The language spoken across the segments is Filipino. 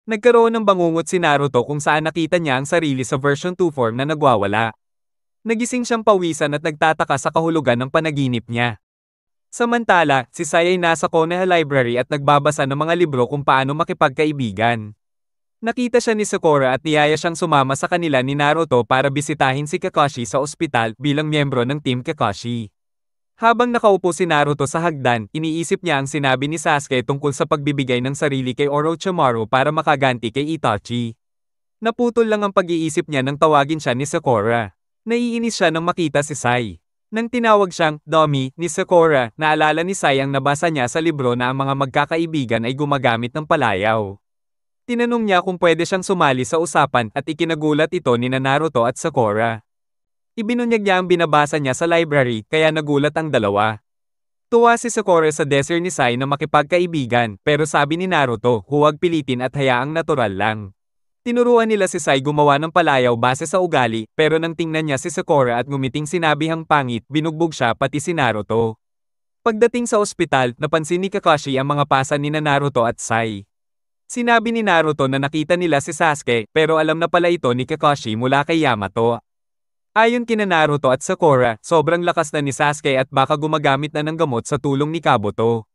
Nagkaroon ng bangungot si Naruto kung saan nakita niya ang sarili sa version 2 form na nagwawala. Nagising siyang pawisan at nagtataka sa kahulugan ng panaginip niya. Samantala, si Sai ay nasa Konoha Library at nagbabasa ng mga libro kung paano makipagkaibigan. Nakita siya ni Sakura at niyaya siyang sumama sa kanila ni Naruto para bisitahin si Kakashi sa ospital bilang miyembro ng Team Kakashi. Habang nakaupo si Naruto sa hagdan, iniisip niya ang sinabi ni Sasuke tungkol sa pagbibigay ng sarili kay Orochimaru para makaganti kay Itachi. Naputol lang ang pag-iisip niya nang tawagin siya ni Sakura. Naiinis siya nang makita si Sai. Nang tinawag siyang dummy ni Sakura, naalala ni Sai ang nabasa niya sa libro na ang mga magkakaibigan ay gumagamit ng palayaw. Tinanong niya kung pwede siyang sumali sa usapan at ikinagulat ito ni Naruto at Sakura. Ibinunyag niya ang binabasa niya sa library kaya nagulat ang dalawa. Tuwa si Sakura sa desire ni Sai na makipagkaibigan pero sabi ni Naruto huwag pilitin at hayaang natural lang. Tinuruan nila si Sai gumawa ng palayaw base sa ugali pero nang tingnan niya si Sakura at ngumiting sinabihang pangit binugbog siya pati si Naruto. Pagdating sa ospital, napansin ni Kakashi ang mga pasa ni Naruto at Sai. Sinabi ni Naruto na nakita nila si Sasuke pero alam na pala ito ni Kakashi mula kay Yamato. Ayon kina Naruto at Sakura, sobrang lakas na ni Sasuke at baka gumagamit na ng gamot sa tulong ni Kabuto.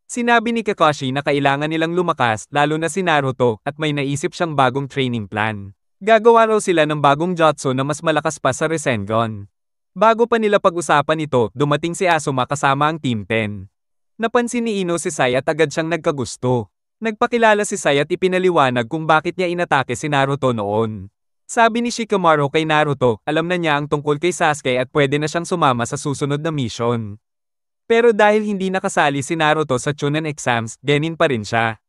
Sinabi ni Kakashi na kailangan nilang lumakas lalo na si Naruto at may naisip siyang bagong training plan. Gagawa raw sila ng bagong jutsu na mas malakas pa sa Rasengan. Bago pa nila pag-usapan ito, dumating si Asuma kasama ang Team 10. Napansin ni Ino si Sai at agad siyang nagkagusto. Nagpakilala si Sai at ipinaliwanag kung bakit niya inatake si Naruto noon. Sabi ni Shikamaru kay Naruto, alam na niya ang tungkol kay Sasuke at pwede na siyang sumama sa susunod na mission. Pero dahil hindi nakasali si Naruto sa Chunin exams, genin pa rin siya.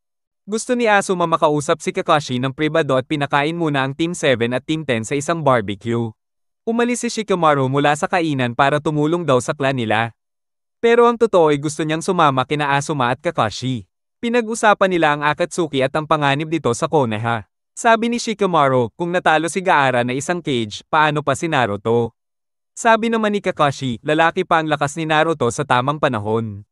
Gusto ni Asuma makausap si Kakashi ng pribado at pinakain muna ang Team 7 at Team 10 sa isang barbecue. Umalis si Shikamaru mula sa kainan para tumulong daw sa clan nila. Pero ang totoo ay gusto niyang sumama kina Asuma at Kakashi. Pinag-usapan nila ang Akatsuki at ang panganib dito sa Konoha. Sabi ni Shikamaru, kung natalo si Gaara na isang cage, paano pa si Naruto? Sabi naman ni Kakashi, lalaki pa ang lakas ni Naruto sa tamang panahon.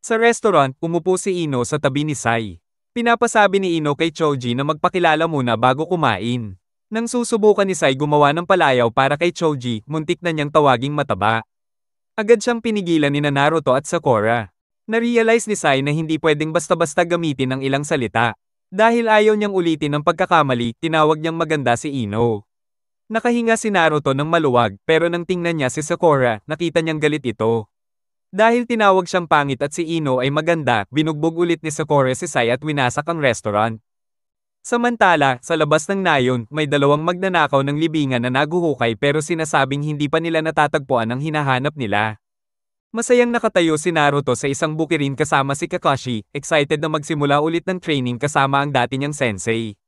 Sa restaurant, umupo si Ino sa tabi ni Sai. Pinapasabi ni Ino kay Choji na magpakilala muna bago kumain. Nang susubukan ni Sai gumawa ng palayaw para kay Choji, muntik na niyang tawaging mataba. Agad siyang pinigilan ni Naruto at Sakura. Narealize ni Sai na hindi pwedeng basta-basta gamitin ang ilang salita. Dahil ayaw niyang ulitin ang pagkakamali, tinawag niyang maganda si Ino. Nakahinga si Naruto ng maluwag pero nang tingnan niya si Sakura, nakita niyang galit ito. Dahil tinawag siyang pangit at si Ino ay maganda, binugbog ulit ni Sakura si Sai at winasak ang restaurant. Samantala, sa labas ng nayon, may dalawang magnanakaw ng libingan na naguhukay pero sinasabing hindi pa nila natatagpuan ang hinahanap nila. Masayang nakatayo si Naruto sa isang bukirin kasama si Kakashi, excited na magsimula ulit ng training kasama ang dati niyang sensei.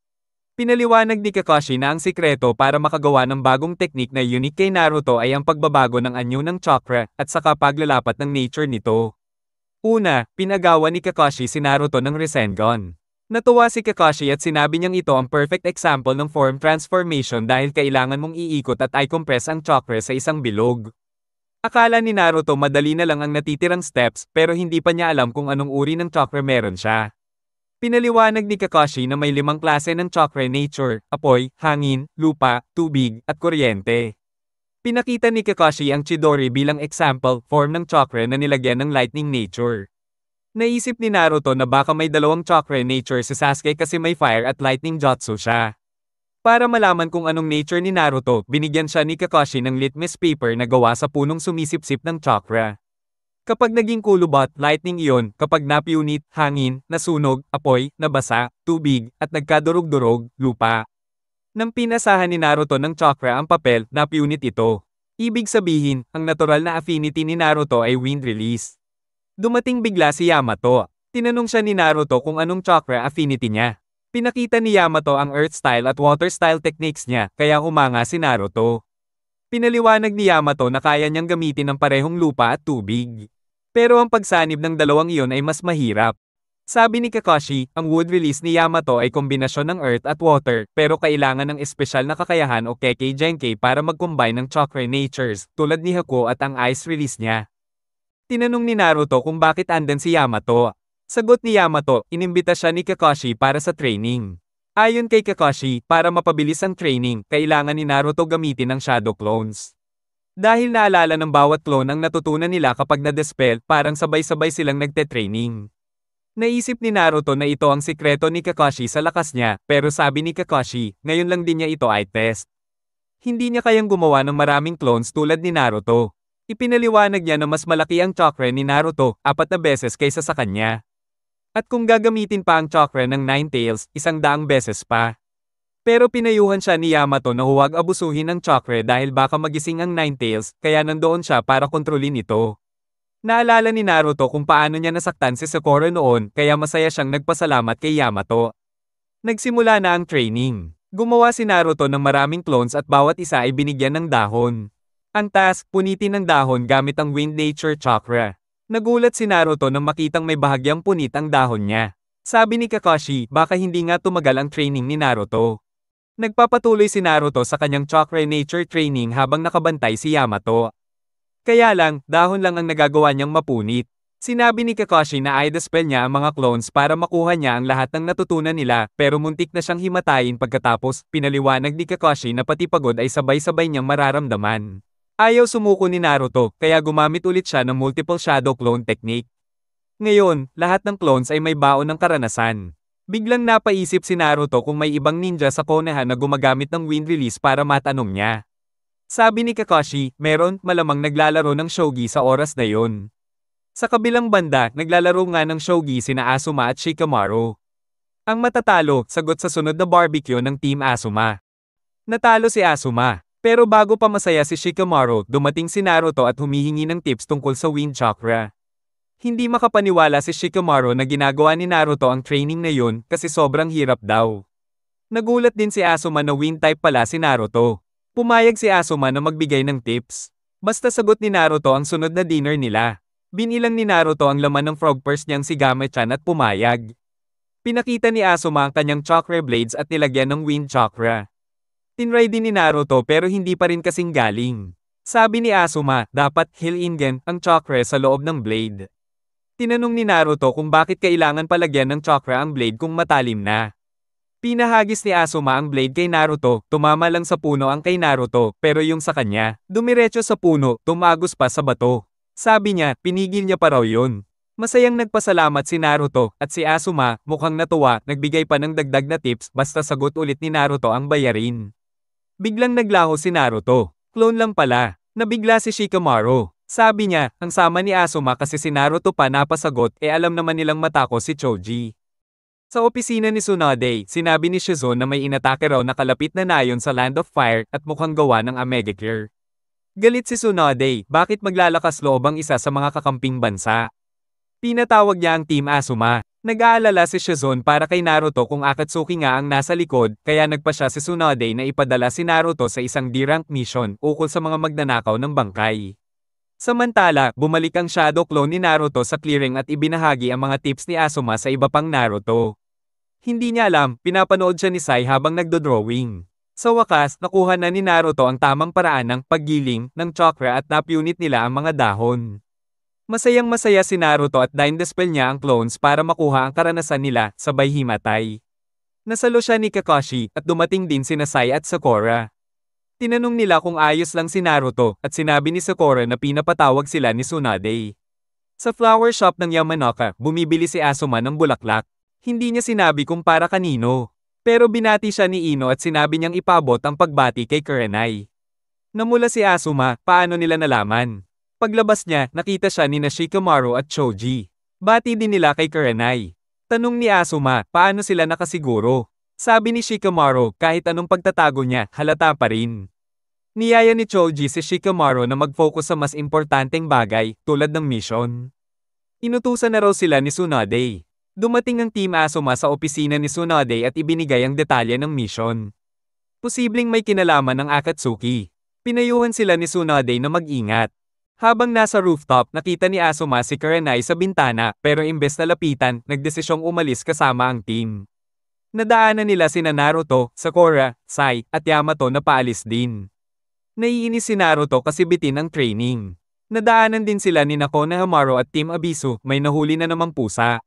Pinaliwanag ni Kakashi na ang sikreto para makagawa ng bagong teknik na unique kay Naruto ay ang pagbabago ng anyo ng chakra at saka paglalapat ng nature nito. Una, pinagawa ni Kakashi si Naruto ng Rasengan. Natuwa si Kakashi at sinabi niyang ito ang perfect example ng form transformation dahil kailangan mong iikot at i-compress ang chakra sa isang bilog. Akala ni Naruto madali na lang ang natitirang steps pero hindi pa niya alam kung anong uri ng chakra meron siya. Pinaliwanag ni Kakashi na may 5 klase ng chakra nature, apoy, hangin, lupa, tubig, at kuryente. Pinakita ni Kakashi ang Chidori bilang example form ng chakra na nilagyan ng lightning nature. Naisip ni Naruto na baka may 2 chakra nature si Sasuke kasi may fire at lightning jutsu siya. Para malaman kung anong nature ni Naruto, binigyan siya ni Kakashi ng litmus paper na gawa sa punong sumisipsip ng chakra. Kapag naging kulubot, lightning iyon, kapag napunit, hangin, nasunog, apoy, nabasa, tubig, at nagkadurog-durog, lupa. Nang pinasahan ni Naruto ng chakra ang papel, napunit ito. Ibig sabihin, ang natural na affinity ni Naruto ay wind release. Dumating bigla si Yamato. Tinanong siya ni Naruto kung anong chakra affinity niya. Pinakita ni Yamato ang earth style at water style techniques niya, kaya humanga si Naruto. Pinaliwanag ni Yamato na kaya niyang gamitin ang parehong lupa at tubig. Pero ang pagsanib ng dalawang iyon ay mas mahirap. Sabi ni Kakashi, ang wood release ni Yamato ay kombinasyon ng earth at water, pero kailangan ng espesyal na kakayahan o Kekkei Genkai para mag-combine ng chakra natures, tulad ni Haku at ang ice release niya. Tinanong ni Naruto kung bakit andan si Yamato. Sagot ni Yamato, inimbita siya ni Kakashi para sa training. Ayon kay Kakashi, para mapabilis ang training, kailangan ni Naruto gamitin ang Shadow Clones. Dahil naalala ng bawat clone ang natutunan nila kapag na-dispel, parang sabay-sabay silang nagte-training. Naisip ni Naruto na ito ang sikreto ni Kakashi sa lakas niya, pero sabi ni Kakashi, ngayon lang din niya ito i-test. Hindi niya kayang gumawa ng maraming clones tulad ni Naruto. Ipinaliwanag niya na mas malaki ang chakra ni Naruto, 4 na beses kaysa sa kanya. At kung gagamitin pa ang chakra ng Nine Tails, 100 beses pa. Pero pinayuhan siya ni Yamato na huwag abusuhin ang chakra dahil baka magising ang Nine Tails, kaya nandoon siya para kontrolin ito. Naalala ni Naruto kung paano niya nasaktan si Sakura noon, kaya masaya siyang nagpasalamat kay Yamato. Nagsimula na ang training. Gumawa si Naruto ng maraming clones at bawat isa ay binigyan ng dahon. Ang task, punitin ng dahon gamit ang Wind Nature Chakra. Nagulat si Naruto nang makitang may bahagyang punit ang dahon niya. Sabi ni Kakashi, baka hindi nga tumagal ang training ni Naruto. Nagpapatuloy si Naruto sa kanyang Chakra Nature training habang nakabantay si Yamato. Kaya lang, dahon lang ang nagagawa niyang mapunit. Sinabi ni Kakashi na i-dispel niya ang mga clones para makuha niya ang lahat ng natutunan nila, pero muntik na siyang himatayin pagkatapos, pinaliwanag ni Kakashi na pati pagod ay sabay-sabay niyang mararamdaman. Ayaw sumuko ni Naruto, kaya gumamit ulit siya ng multiple shadow clone technique. Ngayon, lahat ng clones ay may baon ng karanasan. Biglang napaisip si Naruto kung may ibang ninja sa Konoha na gumagamit ng wind release para matanong niya. Sabi ni Kakashi, meron, malamang naglalaro ng shogi sa oras na yon. Sa kabilang banda, naglalaro nga ng shogi sina Asuma at Shikamaru. Ang matatalo, sagot sa sunod na barbecue ng Team Asuma. Natalo si Asuma. Pero bago pa masaya si Shikamaru, dumating si Naruto at humihingi ng tips tungkol sa Wind Chakra. Hindi makapaniwala si Shikamaru na ginagawa ni Naruto ang training na yun kasi sobrang hirap daw. Nagulat din si Asuma na Wind type pala si Naruto. Pumayag si Asuma na magbigay ng tips. Basta sagot ni Naruto ang sunod na dinner nila. Binilang ni Naruto ang laman ng frog purse niyang si Game-chan at pumayag. Pinakita ni Asuma ang kanyang chakra blades at nilagyan ng Wind Chakra. Tinry din ni Naruto pero hindi pa rin kasing galing. Sabi ni Asuma, dapat hill-ingen ang chakra sa loob ng blade. Tinanong ni Naruto kung bakit kailangan palagyan ng chakra ang blade kung matalim na. Pinahagis ni Asuma ang blade kay Naruto, tumama lang sa puno ang kay Naruto, pero yung sa kanya, dumiretso sa puno, tumagos pa sa bato. Sabi niya, pinigil niya pa raw yun. Masayang nagpasalamat si Naruto, at si Asuma, mukhang natuwa, nagbigay pa ng dagdag na tips basta sagot ulit ni Naruto ang bayarin. Biglang naglaho si Naruto. Clone lang pala. Nabigla si Shikamaru. Sabi niya, ang sama ni Asuma kasi si Naruto pa napasagot alam naman nilang matako si Choji. Sa opisina ni Tsunade, sinabi ni Shizune na may inatake raw na kalapit na nayon sa Land of Fire at mukhang gawa ng Amegakure. Galit si Tsunade, bakit maglalakas loob ang isa sa mga kakamping bansa? Pinatawag niya ang Team Asuma. Nag-aalala si Shizune para kay Naruto kung Akatsuki nga ang nasa likod, kaya nagpa siya si Tsunade na ipadala si Naruto sa isang D-rank mission ukol sa mga magnanakaw ng bangkay. Samantala, bumalik ang shadow clone ni Naruto sa clearing at ibinahagi ang mga tips ni Asuma sa iba pang Naruto. Hindi niya alam, pinapanood siya ni Sai habang nagdodrawing. Sa wakas, nakuha na ni Naruto ang tamang paraan ng paggiling ng chakra at napunit nila ang mga dahon. Masayang-masaya si Naruto at dinedispel niya ang clones para makuha ang karanasan nila, sabay himatay. Nasalo siya ni Kakashi at dumating din sina Sai at Sakura. Tinanong nila kung ayos lang si Naruto at sinabi ni Sakura na pinapatawag sila ni Tsunade. Sa flower shop ng Yamanaka, bumibili si Asuma ng bulaklak. Hindi niya sinabi kung para kanino. Pero binati siya ni Ino at sinabi niyang ipabot ang pagbati kay Kurenai. Namula si Asuma, paano nila nalaman? Paglabas niya, nakita siya ni Shikamaru at Choji. Bati din nila kay Kurenai. Tanong ni Asuma, paano sila nakasiguro? Sabi ni Shikamaru, kahit anong pagtatago niya, halata pa rin. Niyaya ni Choji si Shikamaru na mag-focus sa mas importanteng bagay, tulad ng mission. Inutusan na raw sila ni Tsunade. Dumating ang Team Asuma sa opisina ni Tsunade at ibinigay ang detalye ng mission. Posibleng may kinalaman ng Akatsuki. Pinayuhan sila ni Tsunade na mag-ingat. Habang nasa rooftop, nakita ni Asuma si Kurenai sa bintana, pero imbes na lapitan, nagdesisyong umalis kasama ang team. Nadaanan nila sina Naruto, Sakura, Sai, at Yamato na paalis din. Naiinis si Naruto kasi bitin ang training. Nadaanan din sila ni Konohamaru at Team Abisu, may nahuli na namang pusa.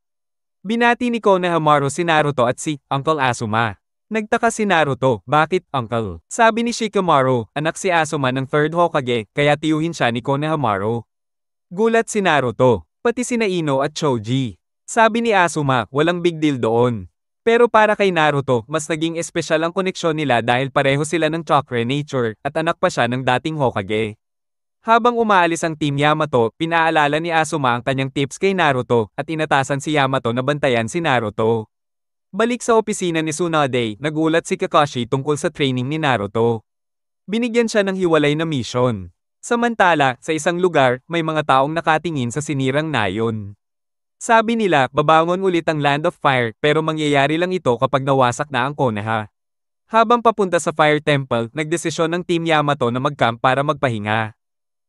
Binati ni Konohamaru si Naruto at si Uncle Asuma. Nagtaka si Naruto, bakit, uncle? Sabi ni Shikamaru, anak si Asuma ng third Hokage, kaya tiyuhin siya ni Konohamaru. Gulat si Naruto, pati sina Ino at Choji. Sabi ni Asuma, walang big deal doon. Pero para kay Naruto, mas naging espesyal ang koneksyon nila dahil pareho sila ng chakra nature, at anak pa siya ng dating Hokage. Habang umaalis ang Team Yamato, pinaalala ni Asuma ang kanyang tips kay Naruto, at inatasan si Yamato na bantayan si Naruto. Balik sa opisina ni Tsunade, nagulat si Kakashi tungkol sa training ni Naruto. Binigyan siya ng hiwalay na mission. Samantala, sa isang lugar, may mga taong nakatingin sa sinirang nayon. Sabi nila, babangon ulit ang Land of Fire, pero mangyayari lang ito kapag nawasak na ang Konoha. Habang papunta sa Fire Temple, nagdesisyon ng Team Yamato na mag-camp para magpahinga.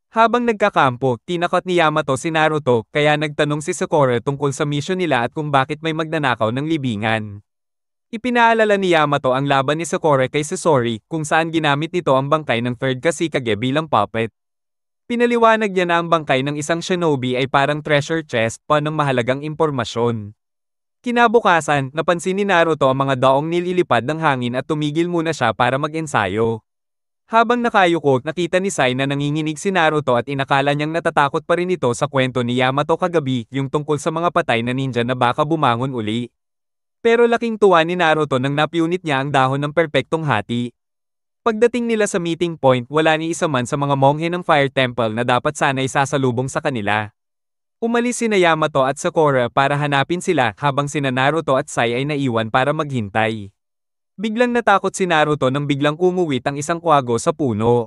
Habang nagkakampo, tinakot ni Yamato si Naruto, kaya nagtanong si Sakura tungkol sa mission nila at kung bakit may magnanakaw ng libingan. Ipinaalala ni Yamato ang laban ni Sakura kay Sasori, kung saan ginamit nito ang bangkay ng third Kashikage bilang puppet. Pinaliwanag niya na ang bangkay ng isang shinobi ay parang treasure chest pa ng mahalagang impormasyon. Kinabukasan, napansin ni Naruto ang mga daong nililipad ng hangin at tumigil muna siya para mag-ensayo. Habang nakayuko, nakita ni Sai na nanginginig si Naruto at inakala niyang natatakot pa rin ito sa kwento ni Yamato kagabi, yung tungkol sa mga patay na ninja na baka bumangon uli. Pero laking tuwa ni Naruto nang napiunit niya ang dahon ng perpektong hati. Pagdating nila sa meeting point, wala ni isa man sa mga monghe ng Fire Temple na dapat sana'y sasalubong sa kanila. Umalis sina Yamato at Sakura para hanapin sila habang sina Naruto at Sai ay naiwan para maghintay. Biglang natakot si Naruto nang biglang umuwit ang isang kwago sa puno.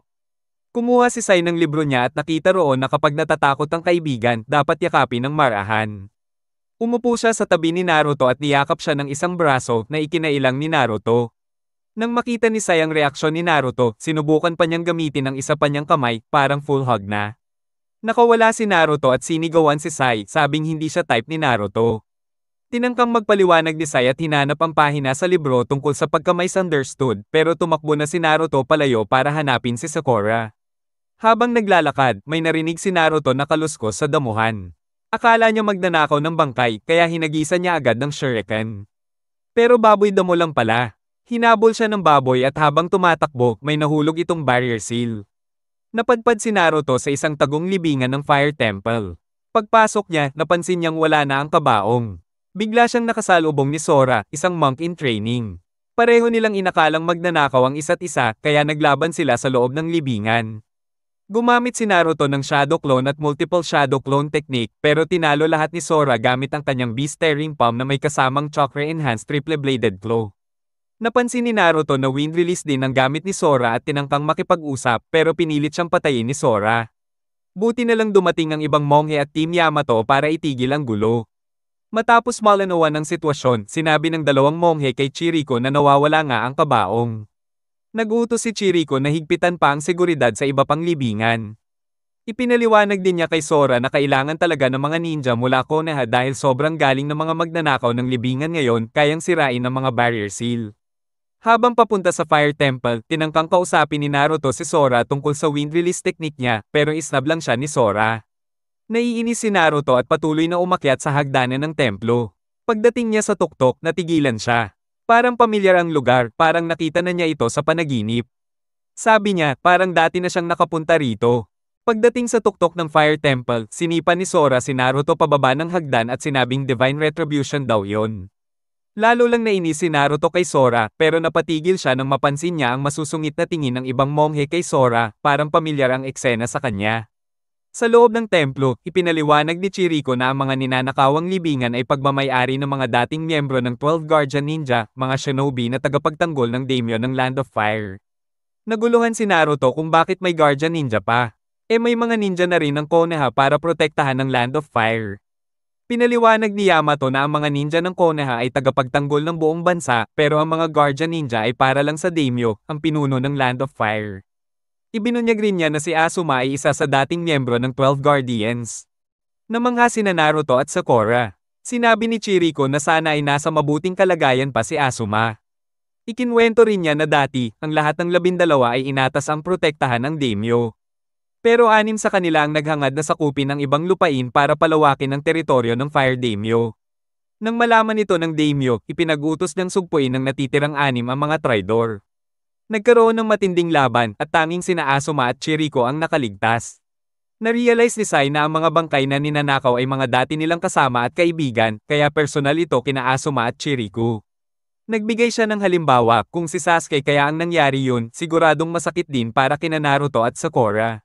Kumuha si Sai ng libro niya at nakita roon na kapag natatakot ang kaibigan, dapat yakapin ng marahan. Umupo siya sa tabi ni Naruto at niyakap siya ng isang braso na ikinailang ni Naruto. Nang makita ni Sai ang reaksyon ni Naruto, sinubukan pa niyang gamitin ang isa pa niyang kamay, parang full hug na. Nakawala si Naruto at sinigawan si Sai, sabing hindi siya type ni Naruto. Tinangkang magpaliwanag ni Sai at hinanap ang pahina sa libro tungkol sa pagka-misunderstood, pero tumakbo na si Naruto palayo para hanapin si Sakura. Habang naglalakad, may narinig si Naruto na kaluskos sa damuhan. Akala niya magnanakaw ng bangkay, kaya hinagisan niya agad ng shuriken. Pero baboy damo lang pala. Hinabol siya ng baboy at habang tumatakbo, may nahulog itong barrier seal. Napadpad si Naruto sa isang tagong libingan ng Fire Temple. Pagpasok niya, napansin niyang wala na ang kabaong. Bigla siyang nakasalubong ni Sora, isang monk in training. Pareho nilang inakalang magnanakaw ang isa't isa, kaya naglaban sila sa loob ng libingan. Gumamit si Naruto ng Shadow Clone at multiple Shadow Clone technique, pero tinalo lahat ni Sora gamit ang kanyang Beast-Tearing Palm na may kasamang Chakra-Enhanced Triple-Bladed Claw. Napansin ni Naruto na wind release din ang gamit ni Sora at tinangkang makipag-usap, pero pinilit siyang patayin ni Sora. Buti na lang dumating ang ibang monghe at Team Yamato para itigil ang gulo. Matapos malanawan ang sitwasyon, sinabi ng dalawang monghe kay Chiriko na nawawala nga ang kabaong. Nag-utos si Chiriko na higpitan pa ang seguridad sa iba pang libingan. Ipinaliwanag din niya kay Sora na kailangan talaga ng mga ninja mula Konoha dahil sobrang galing ng mga magnanakaw ng libingan ngayon, kayang sirain ng mga barrier seal. Habang papunta sa Fire Temple, tinangkang kausapin ni Naruto si Sora tungkol sa wind release technique niya, pero isnab lang siya ni Sora. Naiinis si Naruto at patuloy na umakyat sa hagdanan ng templo. Pagdating niya sa tuktok, natigilan siya. Parang pamilyar ang lugar, parang nakita na niya ito sa panaginip. Sabi niya, parang dati na siyang nakapunta rito. Pagdating sa tuktok ng Fire Temple, sinipa ni Sora si Naruto pababa ng hagdan at sinabing Divine Retribution daw yon. Lalo lang nainis si Naruto kay Sora, pero napatigil siya nang mapansin niya ang masusungit na tingin ng ibang monghe kay Sora, parang pamilyar ang eksena sa kanya. Sa loob ng templo, ipinaliwanag ni Chiriko na ang mga ninanakawang libingan ay pagmamay-ari ng mga dating miyembro ng 12 Guardian Ninja, mga shinobi na tagapagtanggol ng daimyo ng Land of Fire. Naguluhan si Naruto kung bakit may Guardian Ninja pa. May mga ninja na rin ng Konoha para protektahan ng Land of Fire. Pinaliwanag ni Yamato na ang mga ninja ng Konoha ay tagapagtanggol ng buong bansa, pero ang mga Guardian Ninja ay para lang sa daimyo, ang pinuno ng Land of Fire. Ibinunyag rin niya na si Asuma ay isa sa dating miyembro ng 12 Guardians. Namangha sina Naruto at Sakura. Sinabi ni Chiriko na sana ay nasa mabuting kalagayan pa si Asuma. Ikinwento rin niya na dati, ang lahat ng 12 ay inatas ang protektahan ng daimyo. Pero 6 sa kanila ang naghangad na sakupin ang ibang lupain para palawakin ang teritoryo ng Fire Daimyo. Nang malaman ito ng daimyo, ipinag-utos niyang sugpuin ng natitirang anim ang mga traidor. Nagkaroon ng matinding laban at tanging sina Asuma at Chiriko ang nakaligtas. Narealize ni Sai na ang mga bangkay na ninanakaw ay mga dati nilang kasama at kaibigan, kaya personal ito kina Asuma at Chiriko. Nagbigay siya ng halimbawa, kung si Sasuke kaya ang nangyari yun, siguradong masakit din para kina Naruto at Sakura.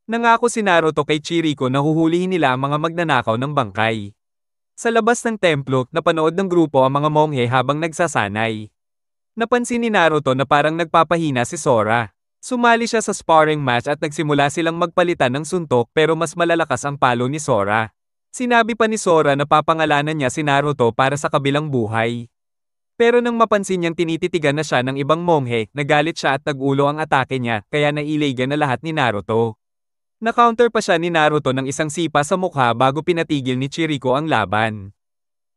Nangako si Naruto kay Chiriko na huhulihin nila ang mga magnanakaw ng bangkay. Sa labas ng templo, napanood ng grupo ang mga monghe habang nagsasanay. Napansin ni Naruto na parang nagpapahina si Sora. Sumali siya sa sparring match at nagsimula silang magpalitan ng suntok pero mas malalakas ang palo ni Sora. Sinabi pa ni Sora na papangalanan niya si Naruto para sa kabilang buhay. Pero nang mapansin niyang tinititigan na siya ng ibang monghe, nagalit siya at tag-ulo ang atake niya, kaya nailagan na lahat ni Naruto. Na-counter pa siya ni Naruto ng isang sipa sa mukha bago pinatigil ni Chiriko ang laban.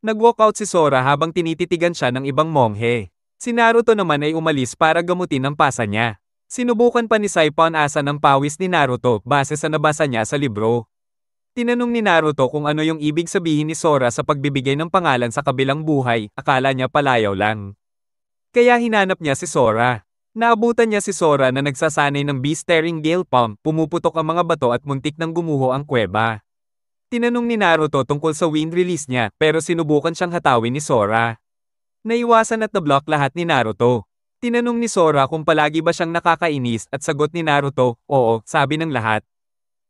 Nag-walkout si Sora habang tinititigan siya ng ibang monghe. Si Naruto naman ay umalis para gamutin ang pasa niya. Sinubukan pa ni Sai paunasan ang pawis ni Naruto base sa nabasa niya sa libro. Tinanong ni Naruto kung ano yung ibig sabihin ni Sora sa pagbibigay ng pangalan sa kabilang buhay, akala niya palayaw lang. Kaya hinanap niya si Sora. Naabutan niya si Sora na nagsasanay ng beast-tearing gale pump, pumuputok ang mga bato at muntik nang gumuho ang kuweba. Tinanong ni Naruto tungkol sa wind release niya, pero sinubukan siyang hatawin ni Sora. Naiwasan at na-block lahat ni Naruto. Tinanong ni Sora kung palagi ba siyang nakakainis at sagot ni Naruto, oo, sabi ng lahat.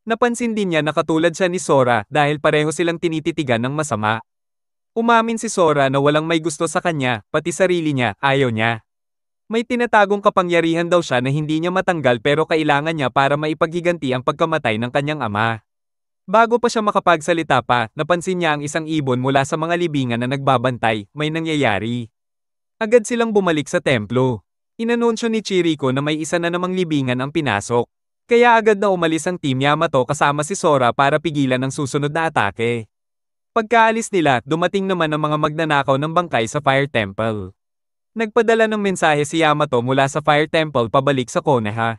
Napansin din niya na katulad siya ni Sora dahil pareho silang tinititigan ng masama. Umamin si Sora na walang may gusto sa kanya, pati sarili niya, ayaw niya. May tinatagong kapangyarihan daw siya na hindi niya matanggal pero kailangan niya para maipaghiganti ang pagkamatay ng kanyang ama. Bago pa siya makapagsalita pa, napansin niya ang isang ibon mula sa mga libingan na nagbabantay, may nangyayari. Agad silang bumalik sa templo. Inanunsyo ni Chiriko na may isa na namang libingan ang pinasok. Kaya agad na umalis ang Team Yamato kasama si Sora para pigilan ang susunod na atake. Pagkaalis nila, dumating naman ang mga magnanakaw ng bangkay sa Fire Temple. Nagpadala ng mensahe si Yamato mula sa Fire Temple pabalik sa Konoha.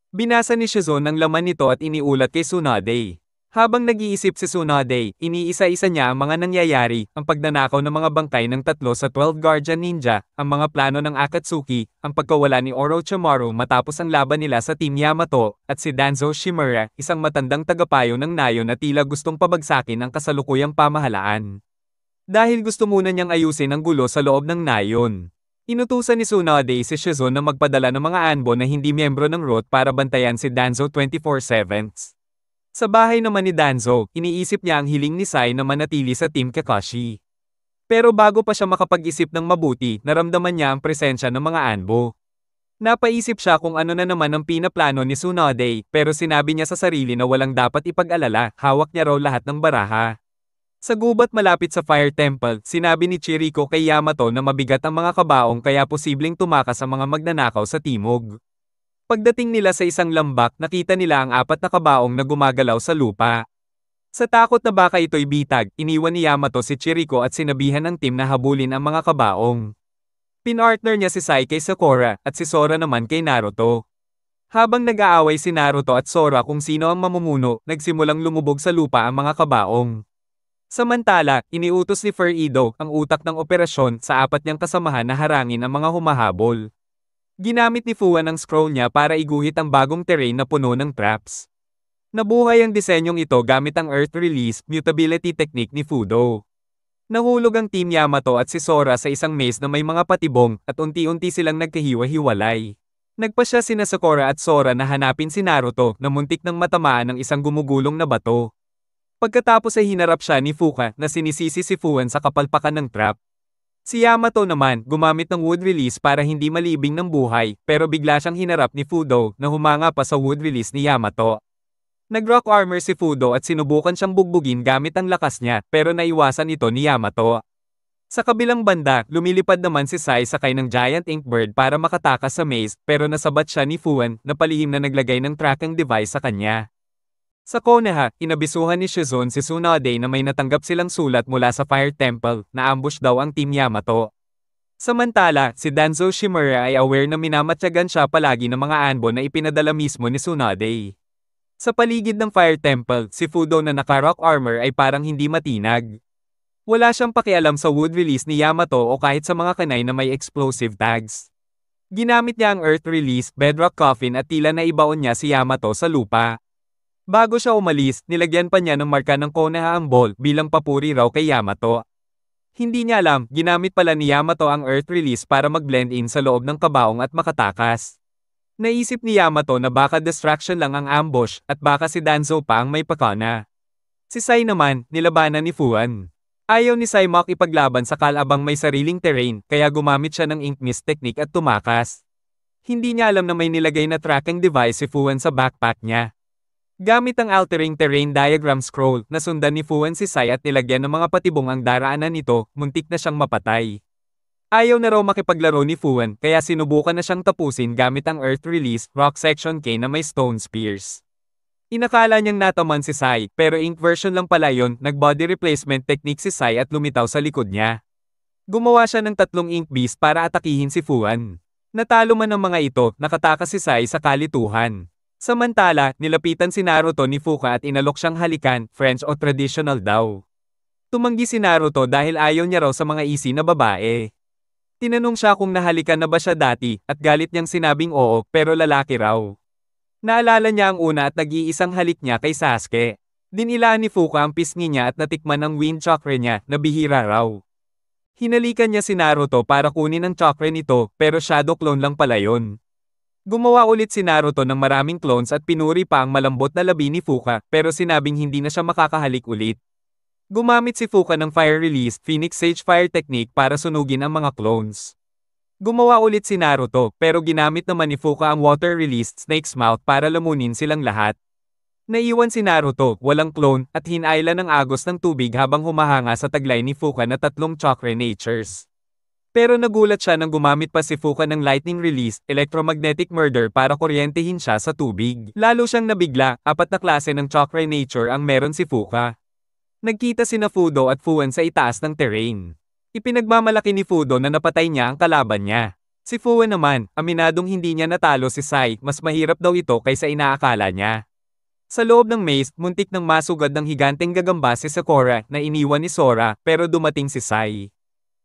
Binasa ni Shizune ang laman nito at iniulat kay Tsunade. Habang nag-iisip si Tsunade, iniisa-isa niya ang mga nangyayari, ang pagnanakaw ng mga bangkay ng 3 sa 12 Guardian Ninja, ang mga plano ng Akatsuki, ang pagkawala ni Orochimaru matapos ang laban nila sa Team Yamato, at si Danzo Shimura, isang matandang tagapayo ng Nayo na tila gustong pabagsakin ang kasalukuyang pamahalaan. Dahil gusto muna niyang ayusin ang gulo sa loob ng Nayon. Inutusan ni Tsunade si Shizune na magpadala ng mga anbo na hindi miyembro ng ROT para bantayan si Danzo 24/7. Sa bahay naman ni Danzo, iniisip niya ang hiling ni Sai na manatili sa Team Kakashi. Pero bago pa siya makapag-isip ng mabuti, naramdaman niya ang presensya ng mga anbo. Napaisip siya kung ano na naman ang pinaplano ni Tsunade, pero sinabi niya sa sarili na walang dapat ipag-alala, hawak niya raw lahat ng baraha. Sa gubat malapit sa Fire Temple, sinabi ni Chiriko kay Yamato na mabigat ang mga kabaong kaya posibleng tumakas ang mga magnanakaw sa timog. Pagdating nila sa isang lambak, nakita nila ang 4 na kabaong na gumagalaw sa lupa. Sa takot na baka ito'y bitag, iniwan ni Yamato si Chiriko at sinabihan ng team na habulin ang mga kabaong. Pinartner niya si Sai kay Sakura, at si Sora naman kay Naruto. Habang nag-aaway si Naruto at Sora kung sino ang mamumuno, nagsimulang lumubog sa lupa ang mga kabaong. Samantala, iniutos ni Furido, ang utak ng operasyon, sa 4 niyang kasamahan na harangin ang mga humahabol. Ginamit ni Fuan ang scroll niya para iguhit ang bagong terrain na puno ng traps. Nabuhay ang disenyong ito gamit ang Earth Release Mutability Technique ni Fudo. Nahulog ang Team Yamato at si Sora sa isang maze na may mga patibong at unti-unti silang nagkahiwa-hiwalay. Nagpa siya sina Sakura at Sora na hanapin si Naruto na muntik ng matamaan ng isang gumugulong na bato. Pagkatapos ay hinarap siya ni Fuka na sinisisi si Fuan sa kapalpakan ng trap. Si Yamato naman, gumamit ng wood release para hindi malibing ng buhay, pero bigla siyang hinarap ni Fudo na humanga pa sa wood release ni Yamato. Nag-rock armor si Fudo at sinubukan siyang bugbugin gamit ang lakas niya, pero naiwasan ito ni Yamato. Sa kabilang banda, lumilipad naman si Sai sakay ng giant ink bird para makatakas sa maze, pero nasabat siya ni Fuan na palihim na naglagay ng tracking device sa kanya. Sa Konoha, inabisuhan ni Shizune si Tsunade na may natanggap silang sulat mula sa Fire Temple na ambush daw ang Team Yamato. Samantala, si Danzo Shimura ay aware na minamatyagan siya palagi ng mga anbo na ipinadala mismo ni Tsunade. Sa paligid ng Fire Temple, si Fudo na naka-rock armor ay parang hindi matinag. Wala siyang pakialam sa wood release ni Yamato o kahit sa mga kanay na may explosive tags. Ginamit niya ang earth release, bedrock coffin at tila na ibaon niya si Yamato sa lupa. Bago siya umalis, nilagyan pa niya ng marka ng Konoha ang ball bilang papuri raw kay Yamato. Hindi niya alam, ginamit pala ni Yamato ang earth release para mag-blend in sa loob ng kabaong at makatakas. Naisip ni Yamato na baka distraction lang ang ambush at baka si Danzo pa ang may pakana. Si Sai naman, nilabanan ni Fuan. Ayaw ni Sai makipaglaban sa kalabang may sariling terrain kaya gumamit siya ng ink mist technique at tumakas. Hindi niya alam na may nilagay na tracking device si Fuan sa backpack niya. Gamit ang altering terrain diagram scroll, nasundan ni Fuan si Sai at nilagyan ng mga patibong ang daraanan nito, muntik na siyang mapatay. Ayaw na raw makipaglaro ni Fuan, kaya sinubukan na siyang tapusin gamit ang Earth Release, Rock Section K na may Stone Spears. Inakala niyang nataman si Sai, pero ink version lang pala yon, nag-body replacement technique si Sai at lumitaw sa likod niya. Gumawa siya ng 3 ink beast para atakihin si Fuan. Natalo man ang mga ito, nakatakas si Sai sa kalituhan. Samantala, nilapitan si Naruto ni Fuka at inalok siyang halikan, French o traditional daw. Tumanggi si Naruto dahil ayaw niya raw sa mga easy na babae. Tinanong siya kung nahalikan na ba siya dati, at galit niyang sinabing oo, pero lalaki raw. Naalala niya ang una at nag-iisang halik niya kay Sasuke. Dinilaan ni Fuka ang pisngi niya at natikman ang wind chakra niya, na bihira raw. Hinalikan niya si Naruto para kunin ang chakra nito, pero shadow clone lang pala yon. Gumawa ulit si Naruto ng maraming clones at pinuri pa ang malambot na labi ni Fuka, pero sinabing hindi na siya makakahalik ulit. Gumamit si Fuka ng Fire Release, Phoenix Sage Fire Technique para sunugin ang mga clones. Gumawa ulit si Naruto, pero ginamit naman ni Fuka ang Water Released Snake's Mouth para lamunin silang lahat. Naiwan si Naruto, walang clone, at hinailan ng agos ng tubig habang humahanga sa taglay ni Fuka na 3 chakra natures. Pero nagulat siya nang gumamit pa si Fuka ng Lightning Release, Electromagnetic Murder para kuryentehin siya sa tubig. Lalo siyang nabigla, 4 na klase ng chakra nature ang meron si Fuka. Nagkita sina Fudo at Fuan sa itaas ng terrain. Ipinagmamalaki ni Fudo na napatay niya ang kalaban niya. Si Fuan naman, aminadong hindi niya natalo si Sai, mas mahirap daw ito kaysa inaakala niya. Sa loob ng maze, muntik nang masugad ng higanteng gagamba si Sakura na iniwan ni Sora, pero dumating si Sai.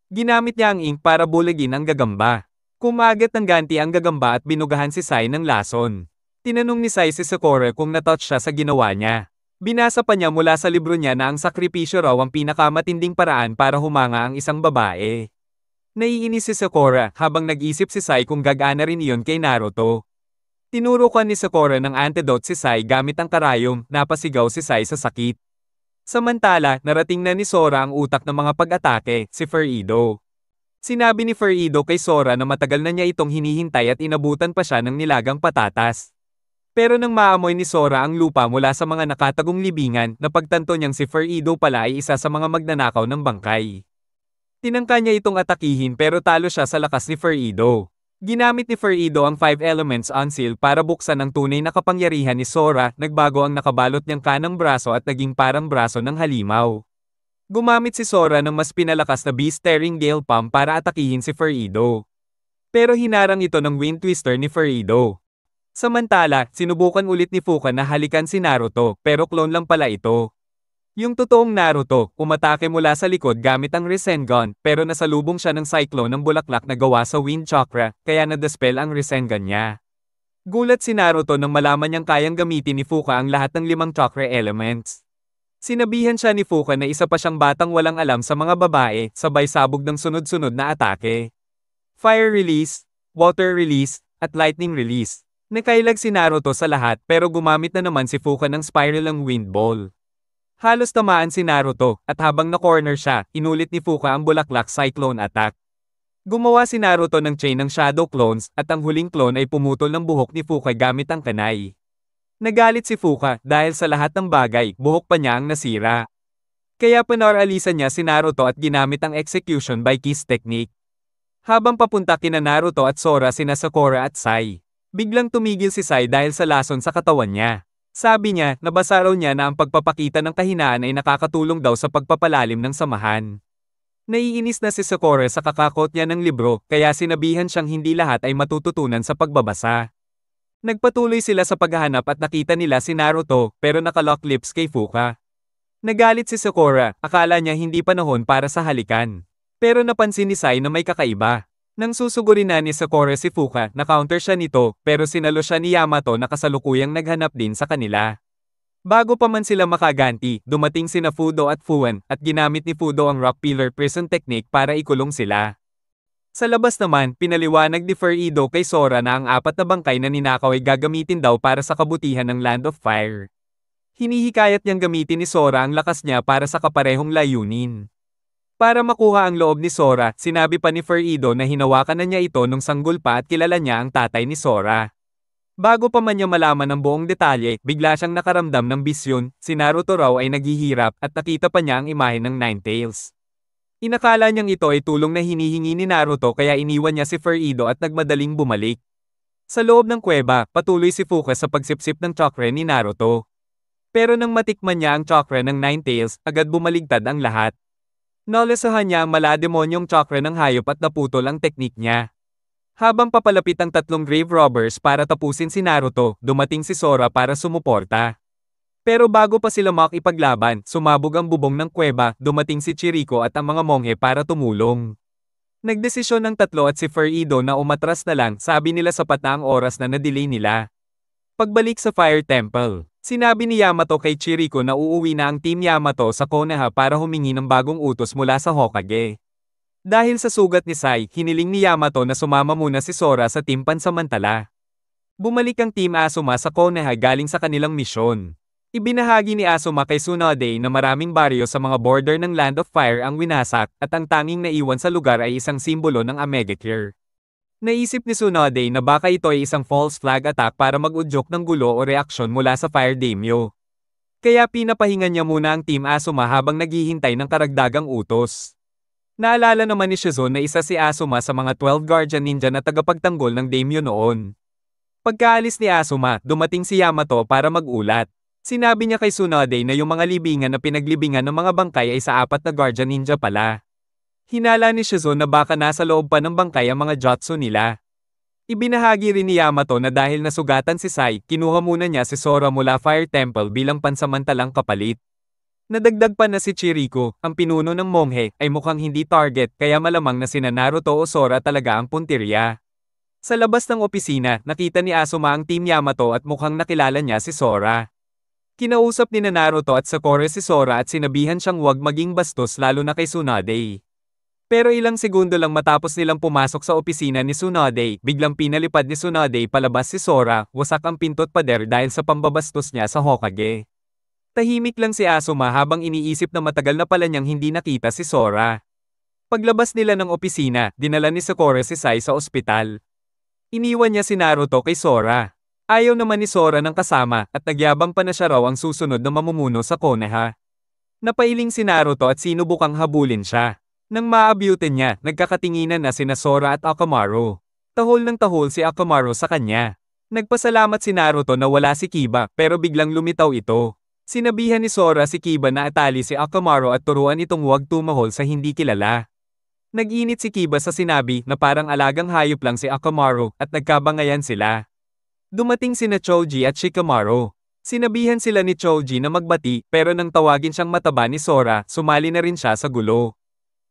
Ginamit niya ang ink para buligin ang gagamba. Kumagat ng ganti ang gagamba at binugahan si Sai ng lason. Tinanong ni Sai si Sakura kung natouch siya sa ginawa niya. Binasa pa niya mula sa libro niya na ang sakripisyo raw ang pinakamatinding paraan para humanga ang isang babae. Naiinis si Sakura habang nag-isip si Sai kung gagana rin iyon kay Naruto. Tinurukan ni Sakura ng antidote si Sai gamit ang karayom, napasigaw si Sai sa sakit. Samantala, narating na ni Sora ang utak ng mga pag-atake, si Furido. Sinabi ni Furido kay Sora na matagal na niya itong hinihintay at inabutan pa siya ng nilagang patatas. Pero nang maamoy ni Sora ang lupa mula sa mga nakatagong libingan, napagtanto niyang si Furido pala ay isa sa mga magnanakaw ng bangkay. Tinangka niya itong atakihin pero talo siya sa lakas ni Furido. Ginamit ni Furido ang 5 Elements on Seal para buksan ang tunay na kapangyarihan ni Sora, nagbago ang nakabalot niyang kanang braso at naging parang braso ng halimaw. Gumamit si Sora ng mas pinalakas na Beast-Tearing Gale Palm para atakihin si Furido. Pero hinarang ito ng Wind Twister ni Furido. Samantala, sinubukan ulit ni Fuka na halikan si Naruto, pero clone lang pala ito. Yung totoong Naruto, umatake mula sa likod gamit ang Rasengan, pero nasalubong siya ng cyclone ng bulaklak na gawa sa Wind Chakra, kaya na-dispel ang Rasengan niya. Gulat si Naruto nang malaman niyang kayang gamitin ni Fuka ang lahat ng 5 chakra elements. Sinabihan siya ni Fuka na isa pa siyang batang walang alam sa mga babae, sabay sabog ng sunod-sunod na atake. Fire Release, Water Release, at Lightning Release. Nakailag si Naruto sa lahat pero gumamit na naman si Fuka ng spiralang Wind Ball. Halos tamaan si Naruto, at habang na-corner siya, inulit ni Fuka ang bulaklak cyclone attack. Gumawa si Naruto ng chain ng shadow clones, at ang huling clone ay pumutol ng buhok ni Fuka gamit ang kanay. Nagalit si Fuka, dahil sa lahat ng bagay, buhok pa niya ang nasira. Kaya panaralisan niya si Naruto at ginamit ang execution by kiss technique. Habang papunta kina Naruto at Sora sina Sakura at Sai, biglang tumigil si Sai dahil sa lason sa katawan niya. Sabi niya, nabasa raw niya na ang pagpapakita ng kahinaan ay nakakatulong daw sa pagpapalalim ng samahan. Naiinis na si Sakura sa kakakot niya ng libro, kaya sinabihan siyang hindi lahat ay matututunan sa pagbabasa. Nagpatuloy sila sa paghahanap at nakita nila si Naruto, pero nakalock lips kay Fuka. Nagalit si Sakura, akala niya hindi panahon para sa halikan. Pero napansin ni Sai na may kakaiba. Nang susugurin na ni Sakura si Fuka, na-counter siya nito, pero sinalo siya ni Yamato na kasalukuyang naghanap din sa kanila. Bago pa man sila makaganti, dumating sina Fudo at Fuan, at ginamit ni Fudo ang Rock Pillar Prison Technique para ikulong sila. Sa labas naman, pinaliwanag ni Furido kay Sora na ang 4 na bangkay na ninakaw ay gagamitin daw para sa kabutihan ng Land of Fire. Hinihikayat niyang gamitin ni Sora ang lakas niya para sa kaparehong layunin. Para makuha ang loob ni Sora, sinabi pa ni Furido na hinawakan na niya ito nung sanggol pa at kilala niya ang tatay ni Sora. Bago pa man niya malaman ang buong detalye, bigla siyang nakaramdam ng bisyon, si Naruto raw ay naghihirap at nakita pa niya ang imahe ng Ninetales. Inakala niyang ito ay tulong na hinihingi ni Naruto kaya iniwan niya si Furido at nagmadaling bumalik. Sa loob ng kuweba, patuloy si Fuka sa pagsipsip ng chakra ni Naruto. Pero nang matikman niya ang chakra ng Ninetales, agad bumaligtad ang lahat. Nalesahan niya ang malademonyong chakra ng hayop at naputol ang teknik niya. Habang papalapit ang 3 grave robbers para tapusin si Naruto, dumating si Sora para sumuporta. Pero bago pa sila makipaglaban, sumabog ang bubong ng kuweba, dumating si Chiriko at ang mga monghe para tumulong. Nagdesisyon ng 3 at si Furido na umatras na lang, sabi nila sapat na ang oras na na-delay nila. Pagbalik sa Fire Temple, sinabi ni Yamato kay Chiriko na uuwi na ang Team Yamato sa Konoha para humingi ng bagong utos mula sa Hokage. Dahil sa sugat ni Sai, hiniling ni Yamato na sumama muna si Sora sa Team Pansamantala. Bumalik ang Team Asuma sa Konoha galing sa kanilang misyon. Ibinahagi ni Asuma kay Tsunade na maraming baryo sa mga border ng Land of Fire ang winasak at ang tanging naiwan sa lugar ay isang simbolo ng Amegakure. Naisip ni Tsunade na baka ito ay isang false flag attack para mag-udyok ng gulo o reaksyon mula sa Fire Daimyo. Kaya pinapahingan niya muna ang Team Asuma habang naghihintay ng karagdagang utos. Naalala naman ni Shizune na isa si Asuma sa mga 12 Guardian Ninja na tagapagtanggol ng Daimyo noon. Pagkaalis ni Asuma, dumating si Yamato para mag-ulat. Sinabi niya kay Tsunade na yung mga libingan na pinaglibingan ng mga bangkay ay sa 4 na Guardian Ninja pala. Hinala ni Shizune na baka nasa loob pa ng bangkay ang mga jutsu nila. Ibinahagi rin ni Yamato na dahil nasugatan si Sai, kinuha muna niya si Sora mula Fire Temple bilang pansamantalang kapalit. Nadagdag pa na si Chiriko, ang pinuno ng monghe, ay mukhang hindi target kaya malamang na sina Naruto o Sora talaga ang puntirya. Sa labas ng opisina, nakita ni Asuma ang Team Yamato at mukhang nakilala niya si Sora. Kinausap ni Naruto at Sakura si Sora at sinabihan siyang huwag maging bastos lalo na kay Tsunade. Pero ilang segundo lang matapos nilang pumasok sa opisina ni Tsunade, biglang pinalipad ni Tsunade palabas si Sora, wasak ang pinto't pader dahil sa pambabastos niya sa Hokage. Tahimik lang si Asuma habang iniisip na matagal na pala niyang hindi nakita si Sora. Paglabas nila ng opisina, dinala ni Sakura si Sai sa ospital. Iniwan niya si Naruto kay Sora. Ayaw naman ni Sora ng kasama at nagyabang pa na siya raw ang susunod na mamumuno sa Konoha. Napailing si Naruto at sinubukang habulin siya. Nang maabutin niya, nagkakatinginan na sina Sora at Akamaru. Tahol ng tahol si Akamaru sa kanya. Nagpasalamat si Naruto na wala si Kiba pero biglang lumitaw ito. Sinabihan ni Sora si Kiba na atali si Akamaru at turuan itong huwag tumahol sa hindi kilala. Nag-init si Kiba sa sinabi na parang alagang hayop lang si Akamaru at nagkabangayan sila. Dumating sina Choji at Shikamaru. Sinabihan sila ni Choji na magbati pero nang tawagin siyang mataba ni Sora, sumali na rin siya sa gulo.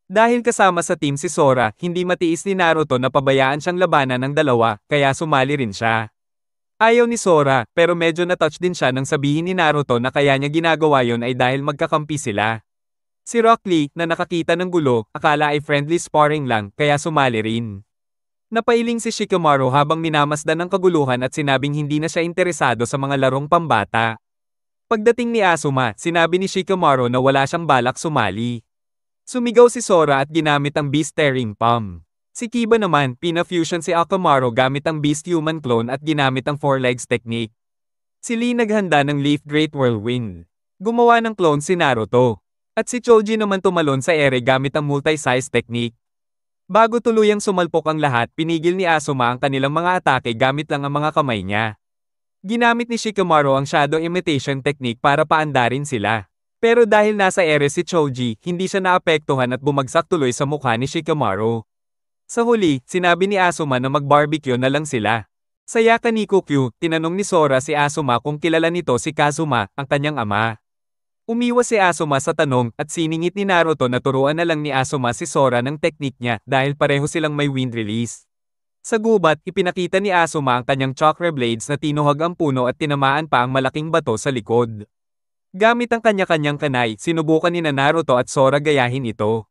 Dahil kasama sa team si Sora, hindi matiis ni Naruto na pabayaan siyang labanan ng dalawa, kaya sumali rin siya. Ayaw ni Sora, pero medyo na-touch din siya nang sabihin ni Naruto na kaya niya ginagawa yon ay dahil magkakampi sila. Si Rock Lee, na nakakita ng gulo, akala ay friendly sparring lang, kaya sumali rin. Napailing si Shikamaru habang minamasdan ng kaguluhan at sinabing hindi na siya interesado sa mga larong pambata. Pagdating ni Asuma, sinabi ni Shikamaru na wala siyang balak sumali. Sumigaw si Sora at ginamit ang Beast Tearing Palm. Si Kiba naman, pina-fusion si Akamaru gamit ang Beast Human Clone at ginamit ang Four Legs Technique. Si Lee naghanda ng Leaf Great Whirlwind. Gumawa ng clone si Naruto. At si Choji naman tumalon sa ere gamit ang Multi-Size Technique. Bago tuluyang sumalpok ang lahat, pinigil ni Asuma ang kanilang mga atake gamit lang ang mga kamay niya. Ginamit ni Shikamaru ang Shadow Imitation Technique para paandarin sila. Pero dahil nasa ere si Choji, hindi siya naapektuhan at bumagsak tuloy sa mukha ni Shikamaru. Sa huli, sinabi ni Asuma na mag-barbecue na lang sila. Sa Yakiniku-kyu, tinanong ni Sora si Asuma kung kilala nito si Kazuma, ang kanyang ama. Umiwas si Asuma sa tanong at siningit ni Naruto na turuan na lang ni Asuma si Sora ng teknik niya dahil pareho silang may wind release. Sa gubat, ipinakita ni Asuma ang kanyang chakra blades na tinuhag ang puno at tinamaan pa ang malaking bato sa likod. Gamit ang kanya-kanyang kanay, sinubukan ni Naruto at Sora gayahin ito.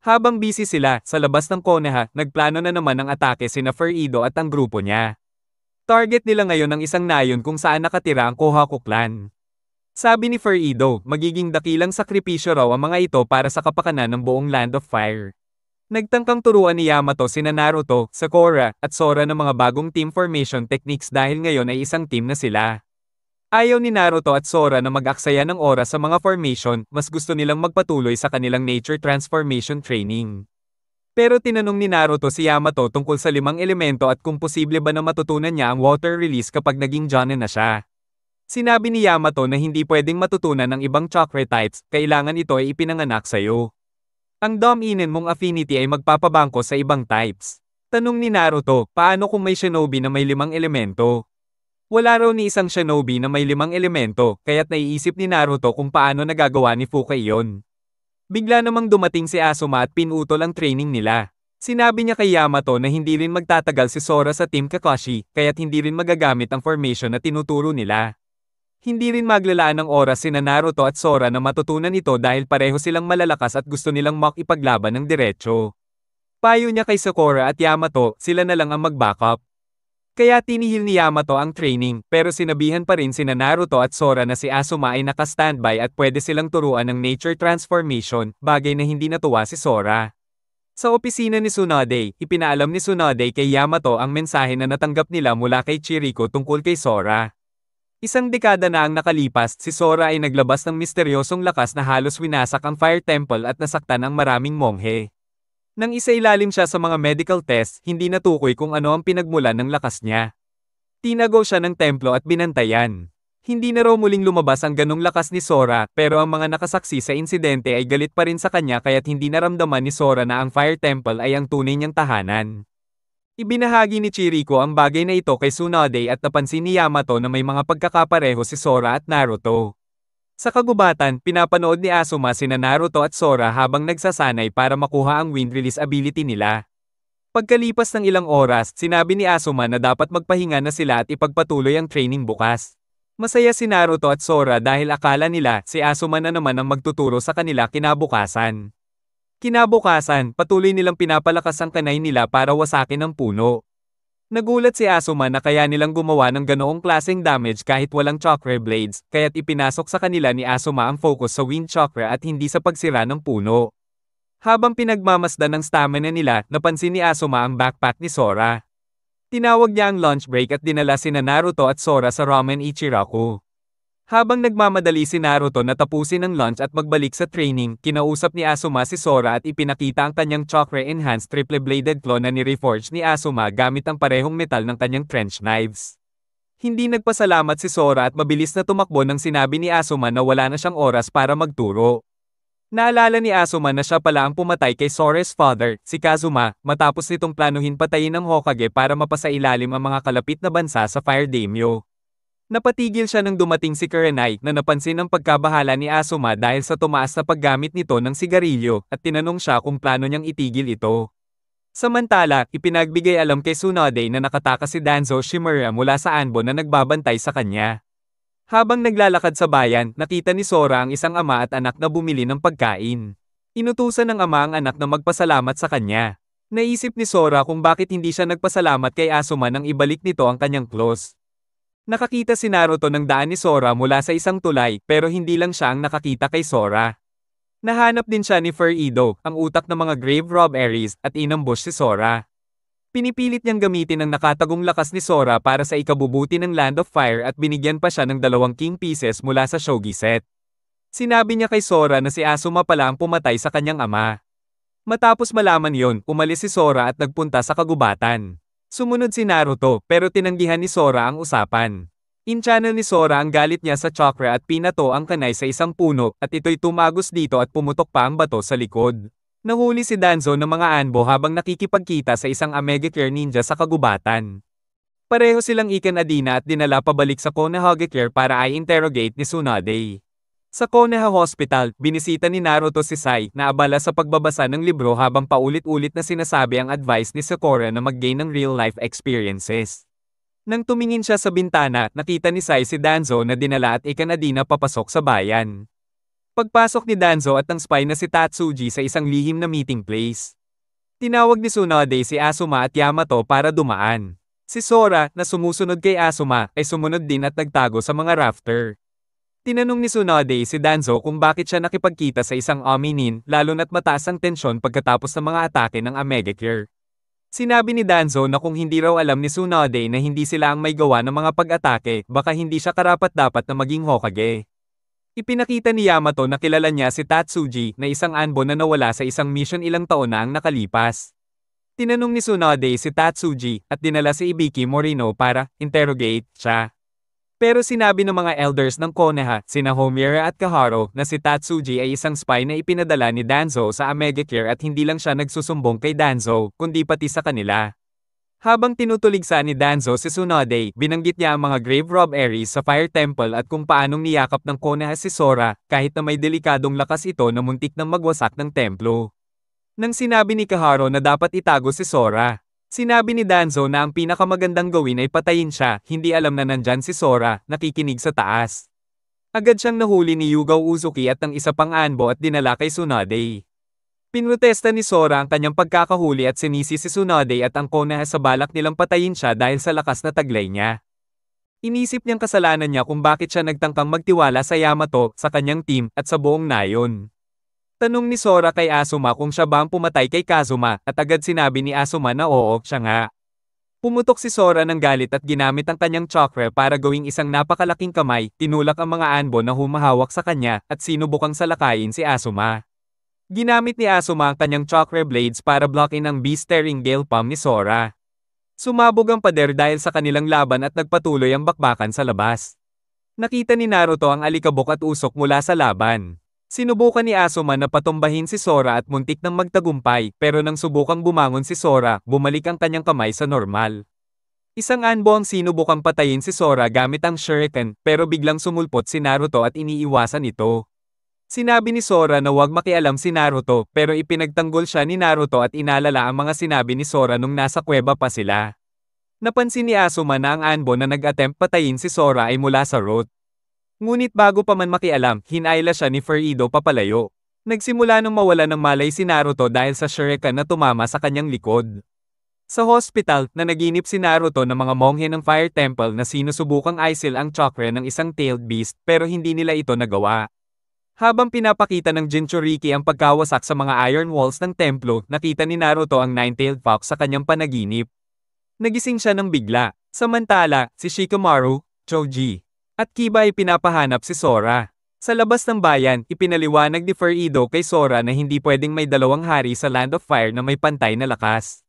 Habang busy sila, sa labas ng Konoha, nagplano na naman ng atake sina Furido at ang grupo niya. Target nila ngayon ang isang nayon kung saan nakatira ang Kohaku clan. Sabi ni Furido, magiging dakilang sakripisyo raw ang mga ito para sa kapakanan ng buong Land of Fire. Nagtangkang turuan ni Yamato sina Naruto, Sakura, at Sora ng mga bagong team formation techniques dahil ngayon ay isang team na sila. Ayaw ni Naruto at Sora na mag-aksaya ng oras sa mga formation, mas gusto nilang magpatuloy sa kanilang nature transformation training. Pero tinanong ni Naruto si Yamato tungkol sa 5 elemento at kung posible ba na matutunan niya ang water release kapag naging Jonin na siya. Sinabi ni Yamato na hindi pwedeng matutunan ng ibang chakra types, kailangan ito ay ipinanganak sa'yo. Ang Dominin mong affinity ay magpapabangko sa ibang types. Tanong ni Naruto, paano kung may shinobi na may 5 elemento? Wala raw ni isang shinobi na may 5 elemento, kaya't naiisip ni Naruto kung paano nagagawa ni Fuka iyon. Bigla namang dumating si Asuma at pinutol ang training nila. Sinabi niya kay Yamato na hindi rin magtatagal si Sora sa Team Kakashi, kaya't hindi rin magagamit ang formation na tinuturo nila. Hindi rin maglalaan ng oras sina Naruto at Sora na matutunan ito dahil pareho silang malalakas at gusto nilang makipaglaban ng diretso. Payo niya kay Sakura at Yamato, sila na lang ang mag-backup. Kaya tinihil ni Yamato ang training, pero sinabihan pa rin sina Naruto at Sora na si Asuma ay naka-standby at pwede silang turuan ng nature transformation, bagay na hindi natuwa si Sora. Sa opisina ni Tsunade, ipinaalam ni Tsunade kay Yamato ang mensahe na natanggap nila mula kay Chiriko tungkol kay Sora. Isang dekada na ang nakalipas, si Sora ay naglabas ng misteryosong lakas na halos winasak ang Fire Temple at nasaktan ang maraming monghe. Nang isailalim siya sa mga medical tests, hindi natukoy kung ano ang pinagmulan ng lakas niya. Tinago siya ng templo at binantayan. Hindi na raw muling lumabas ang ganong lakas ni Sora, pero ang mga nakasaksi sa insidente ay galit pa rin sa kanya kaya't hindi naramdaman ni Sora na ang Fire Temple ay ang tunay niyang tahanan. Ibinahagi ni Chiriko ang bagay na ito kay Tsunade at napansin ni Yamato na may mga pagkakapareho si Sora at Naruto. Sa kagubatan, pinapanood ni Asuma sina Naruto at Sora habang nagsasanay para makuha ang wind release ability nila. Pagkalipas ng ilang oras, sinabi ni Asuma na dapat magpahinga na sila at ipagpatuloy ang training bukas. Masaya si Naruto at Sora dahil akala nila si Asuma na naman ang magtuturo sa kanila kinabukasan. Kinabukasan, patuloy nilang pinapalakas ang kanay nila para wasakin ang puno. Nagulat si Asuma na kaya nilang gumawa ng ganoong klaseng damage kahit walang chakra blades, kaya't ipinasok sa kanila ni Asuma ang focus sa wind chakra at hindi sa pagsira ng puno. Habang pinagmamasdan ng stamina nila, napansin ni Asuma ang backpack ni Sora. Tinawag niya ang lunch break at dinala sina Naruto at Sora sa Ramen Ichiraku. Habang nagmamadali si Naruto na tapusin ang lunch at magbalik sa training, kinausap ni Asuma si Sora at ipinakita ang kanyang chakra-enhanced triple-bladed claw na ni-reforge ni Asuma gamit ang parehong metal ng kanyang trench knives. Hindi nagpasalamat si Sora at mabilis na tumakbo nang sinabi ni Asuma na wala na siyang oras para magturo. Naalala ni Asuma na siya pala ang pumatay kay Sora's father, si Kazuma, matapos nitong planuhin patayin ng Hokage para mapasailalim ang mga kalapit na bansa sa Fire Daimyo. Napatigil siya nang dumating si Kurenai na napansin ang pagkabahala ni Asuma dahil sa tumaas na paggamit nito ng sigarilyo at tinanong siya kung plano niyang itigil ito. Samantala, ipinagbigay alam kay Tsunade na nakatakas si Danzo Shimura mula sa Anbo na nagbabantay sa kanya. Habang naglalakad sa bayan, nakita ni Sora ang isang ama at anak na bumili ng pagkain. Inutusan ng ama ang anak na magpasalamat sa kanya. Naisip ni Sora kung bakit hindi siya nagpasalamat kay Asuma nang ibalik nito ang kanyang claws. Nakakita si Naruto ng daan ni Sora mula sa isang tulay, pero hindi lang siya ang nakakita kay Sora. Nahanap din siya ni Furido, ang utak ng mga grave robberies, at inambush si Sora. Pinipilit niyang gamitin ang nakatagong lakas ni Sora para sa ikabubuti ng Land of Fire at binigyan pa siya ng 2 king pieces mula sa shogi set. Sinabi niya kay Sora na si Asuma pala ang pumatay sa kanyang ama. Matapos malaman yon, umalis si Sora at nagpunta sa kagubatan. Sumunod si Naruto, pero tinanggihan ni Sora ang usapan. In-channel ni Sora ang galit niya sa chakra at pinato ang kanay sa isang puno, at ito'y tumagos dito at pumutok pa ang bato sa likod. Nahuli si Danzo ng mga Anbo habang nakikipagkita sa isang Amegakure ninja sa kagubatan. Pareho silang ikan-adina at dinala pabalik sa Konohagakure para i-interrogate ni Tsunade. Sa Konoha Hospital, binisita ni Naruto si Sai na abala sa pagbabasa ng libro habang paulit-ulit na sinasabi ang advice ni Sakura na mag-gain ng real-life experiences. Nang tumingin siya sa bintana, nakita ni Sai si Danzo na dinala at ikanadina papasok sa bayan. Pagpasok ni Danzo at ang spy na si Tatsuji sa isang lihim na meeting place. Tinawag ni Tsunade si Asuma at Yamato para dumaan. Si Sora, na sumusunod kay Asuma, ay sumunod din at nagtago sa mga rafter. Tinanong ni Tsunade si Danzo kung bakit siya nakipagkita sa isang Ominin, lalo na't mataas ang tensyon pagkatapos ng mga atake ng Amegakure. Sinabi ni Danzo na kung hindi raw alam ni Tsunade na hindi sila ang may gawa ng mga pag-atake, baka hindi siya karapat-dapat na maging Hokage. Ipinakita ni Yamato na kilala niya si Tatsuji na isang anbo na nawala sa isang mission ilang taon na ang nakalipas. Tinanong ni Tsunade si Tatsuji at dinala si Ibiki Morino para interrogate siya. Pero sinabi ng mga elders ng Konoha, sina Homura at Kaharu, na si Tatsuji ay isang spy na ipinadala ni Danzo sa Amegakure at hindi lang siya nagsusumbong kay Danzo, kundi pati sa kanila. Habang tinutuligsa ni Danzo si Tsunade, binanggit niya ang mga grave robberies sa Fire Temple at kung paanong niyakap ng Konoha si Sora, kahit na may delikadong lakas ito na muntik nang magwasak ng templo. Nang sinabi ni Kaharu na dapat itago si Sora, sinabi ni Danzo na ang pinakamagandang gawin ay patayin siya, hindi alam na nandyan si Sora, nakikinig sa taas. Agad siyang nahuli ni Yugao Uzuki at ang isa pang anbo at dinala kay Tsunade. Pinrotesta ni Sora ang kanyang pagkakahuli at sinisi si Tsunade at ang Konoha sa balak nilang patayin siya dahil sa lakas na taglay niya. Inisip niyang kasalanan niya kung bakit siya nagtangkang magtiwala sa Yamato, sa kanyang team, at sa buong nayon. Tanong ni Sora kay Asuma kung siya ba ang pumatay kay Kazuma, at agad sinabi ni Asuma na oo, siya nga. Pumutok si Sora ng galit at ginamit ang kanyang chakra para gawing isang napakalaking kamay, tinulak ang mga anbo na humahawak sa kanya, at sinubukang salakayin si Asuma. Ginamit ni Asuma ang kanyang chakra blades para blockin ang beast-tearing gale palm ni Sora. Sumabog ang pader dahil sa kanilang laban at nagpatuloy ang bakbakan sa labas. Nakita ni Naruto ang alikabok at usok mula sa laban. Sinubukan ni Asuma na patumbahin si Sora at muntik nang magtagumpay, pero nang subukang bumangon si Sora, bumalik ang kanyang kamay sa normal. Isang anbo ang sinubukang patayin si Sora gamit ang shuriken, pero biglang sumulpot si Naruto at iniiwasan ito. Sinabi ni Sora na huwag makialam si Naruto, pero ipinagtanggol siya ni Naruto at inalala ang mga sinabi ni Sora nung nasa kuweba pa sila. Napansin ni Asuma na ang anbo na nag-attempt patayin si Sora ay mula sa root. Ngunit bago pa man makialam, hinayla siya ni Furido papalayo. Nagsimula nang mawala ng malay si Naruto dahil sa shuriken na tumama sa kanyang likod. Sa hospital, nanaginip si Naruto ng mga monghe ng Fire Temple na sinusubukang isil ang chakra ng isang tailed beast pero hindi nila ito nagawa. Habang pinapakita ng Jinchuriki ang pagkawasak sa mga iron walls ng templo, nakita ni Naruto ang nine-tailed fox sa kanyang panaginip. Nagising siya ng bigla. Samantala, si Shikamaru, Choji, at Kiba ay pinapahanap si Sora. Sa labas ng bayan, ipinaliwanag ni Furido kay Sora na hindi pwedeng may dalawang hari sa Land of Fire na may pantay na lakas.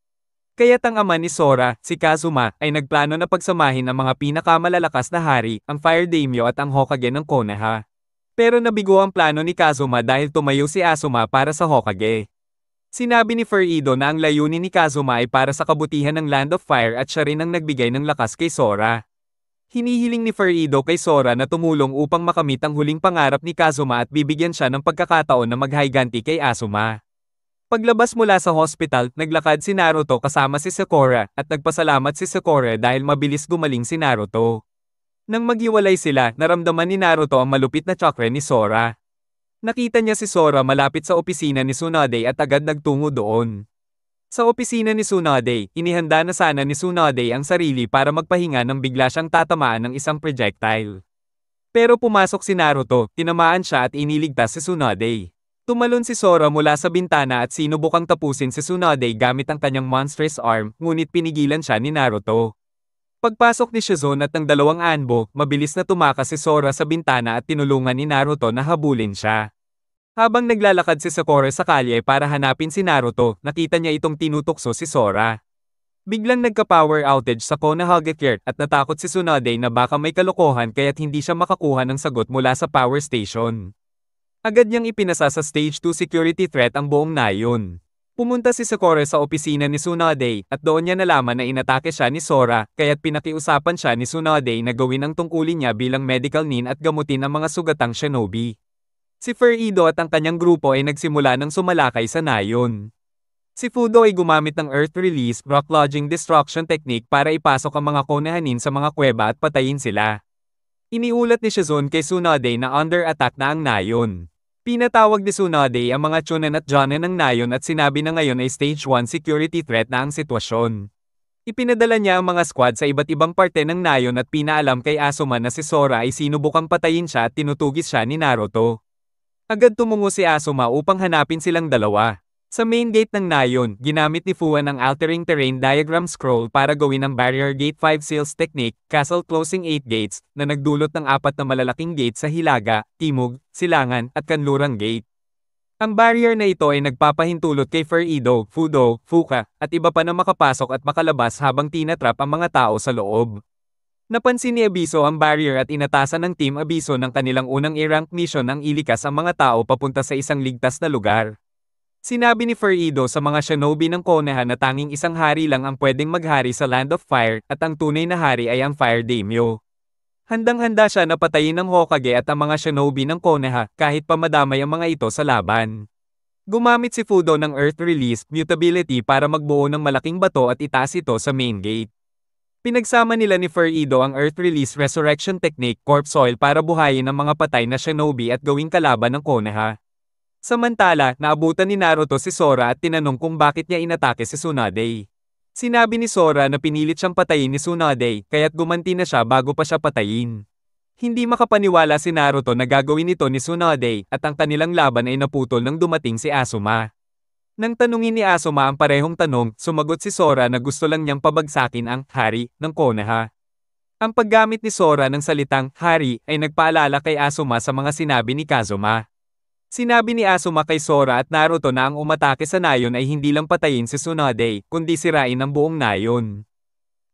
Kaya't ang ama ni Sora, si Kazuma, ay nagplano na pagsamahin ang mga pinakamalalakas na hari, ang Fire Daimyo at ang Hokage ng Konoha. Pero nabigo ang plano ni Kazuma dahil tumayo si Asuma para sa Hokage. Sinabi ni Furido na ang layunin ni Kazuma ay para sa kabutihan ng Land of Fire at siya rin ang nagbigay ng lakas kay Sora. Hinihiling ni Furido kay Sora na tumulong upang makamit ang huling pangarap ni Kazuma at bibigyan siya ng pagkakataon na maghiganti kay Asuma. Paglabas mula sa hospital, naglakad si Naruto kasama si Sakura, at nagpasalamat si Sakura dahil mabilis gumaling si Naruto. Nang maghiwalay sila, naramdaman ni Naruto ang malupit na chakra ni Sora. Nakita niya si Sora malapit sa opisina ni Tsunade at agad nagtungo doon. Sa opisina ni Tsunade, inihanda na sana ni Tsunade ang sarili para magpahinga nang bigla siyang tatamaan ng isang projectile. Pero pumasok si Naruto, tinamaan siya at iniligtas si Tsunade. Tumalon si Sora mula sa bintana at sinubukang tapusin si Tsunade gamit ang kanyang monstrous arm, ngunit pinigilan siya ni Naruto. Pagpasok ni Shizune at ng dalawang anbo, mabilis na tumakas si Sora sa bintana at tinulungan ni Naruto na habulin siya. Habang naglalakad si Sakura sa kalye para hanapin si Naruto, nakita niya itong tinutukso si Sora. Biglang nagka-power outage sa Konoha Gakure at natakot si Tsunade na baka may kalokohan kaya't hindi siya makakuha ng sagot mula sa power station. Agad niyang ipinasa sa stage 2 security threat ang buong nayon. Pumunta si Sakura sa opisina ni Tsunade at doon niya nalaman na inatake siya ni Sora, kaya't pinakiusapan siya ni Tsunade na gawin ang tungkulin niya bilang medical nin at gamutin ang mga sugatang shinobi. Si Furido at ang kanyang grupo ay nagsimula ng sumalakay sa nayon. Si Fudo ay gumamit ng Earth Release Rock Lodging Destruction Technique para ipasok ang mga Konohanin sa mga kuweba at patayin sila. Iniulat ni Shizune kay Tsunade na under attack na ang nayon. Pinatawag ni Tsunade ang mga Chunin at Jonin ng nayon at sinabi na ngayon ay Stage 1 security threat na ang sitwasyon. Ipinadala niya ang mga squad sa iba't ibang parte ng nayon at pinaalam kay Asuma na si Sora ay sinubukang patayin siya at tinutugis siya ni Naruto. Agad tumungo si Asuma upang hanapin silang dalawa. Sa main gate ng nayon, ginamit ni Fuan ang Altering Terrain Diagram Scroll para gawin ang Barrier Gate 5 Seals Technique, Castle Closing 8 Gates, na nagdulot ng 4 na malalaking gate sa Hilaga, Timog, Silangan, at Kanlurang Gate. Ang barrier na ito ay nagpapahintulot kay Furido, Fudo, Fuka, at iba pa na makapasok at makalabas habang tinatrap ang mga tao sa loob. Napansin ni Abiso ang barrier at inatasan ng Team Abiso ng kanilang unang i-rank mission ang ilikas ang mga tao papunta sa isang ligtas na lugar. Sinabi ni Furido sa mga shinobi ng Konoha na tanging isang hari lang ang pwedeng maghari sa Land of Fire at ang tunay na hari ay ang Fire Daimyo. Handang-handa siya na patayin ng Hokage at ang mga shinobi ng Konoha kahit pa madamay ang mga ito sa laban. Gumamit si Fudo ng Earth Release Mutability para magbuo ng malaking bato at itaas ito sa main gate. Pinagsama nila ni Furido ang Earth Release Resurrection Technique Corpse Oil para buhayin ang mga patay na shinobi at gawing kalaban ng Konoha. Samantala, naabutan ni Naruto si Sora at tinanong kung bakit niya inatake si Tsunade. Sinabi ni Sora na pinilit siyang patayin ni Tsunade, kaya't gumanti na siya bago pa siya patayin. Hindi makapaniwala si Naruto na gagawin ito ni Tsunade, at ang kanilang laban ay naputol nang dumating si Asuma. Nang tanungin ni Asuma ang parehong tanong, sumagot si Sora na gusto lang niyang pabagsakin ang hari ng Konoha. Ang paggamit ni Sora ng salitang hari ay nagpaalala kay Asuma sa mga sinabi ni Kazuma. Sinabi ni Asuma kay Sora at Naruto na ang umatake sa nayon ay hindi lang patayin si Tsunade, kundi sirain ang buong nayon.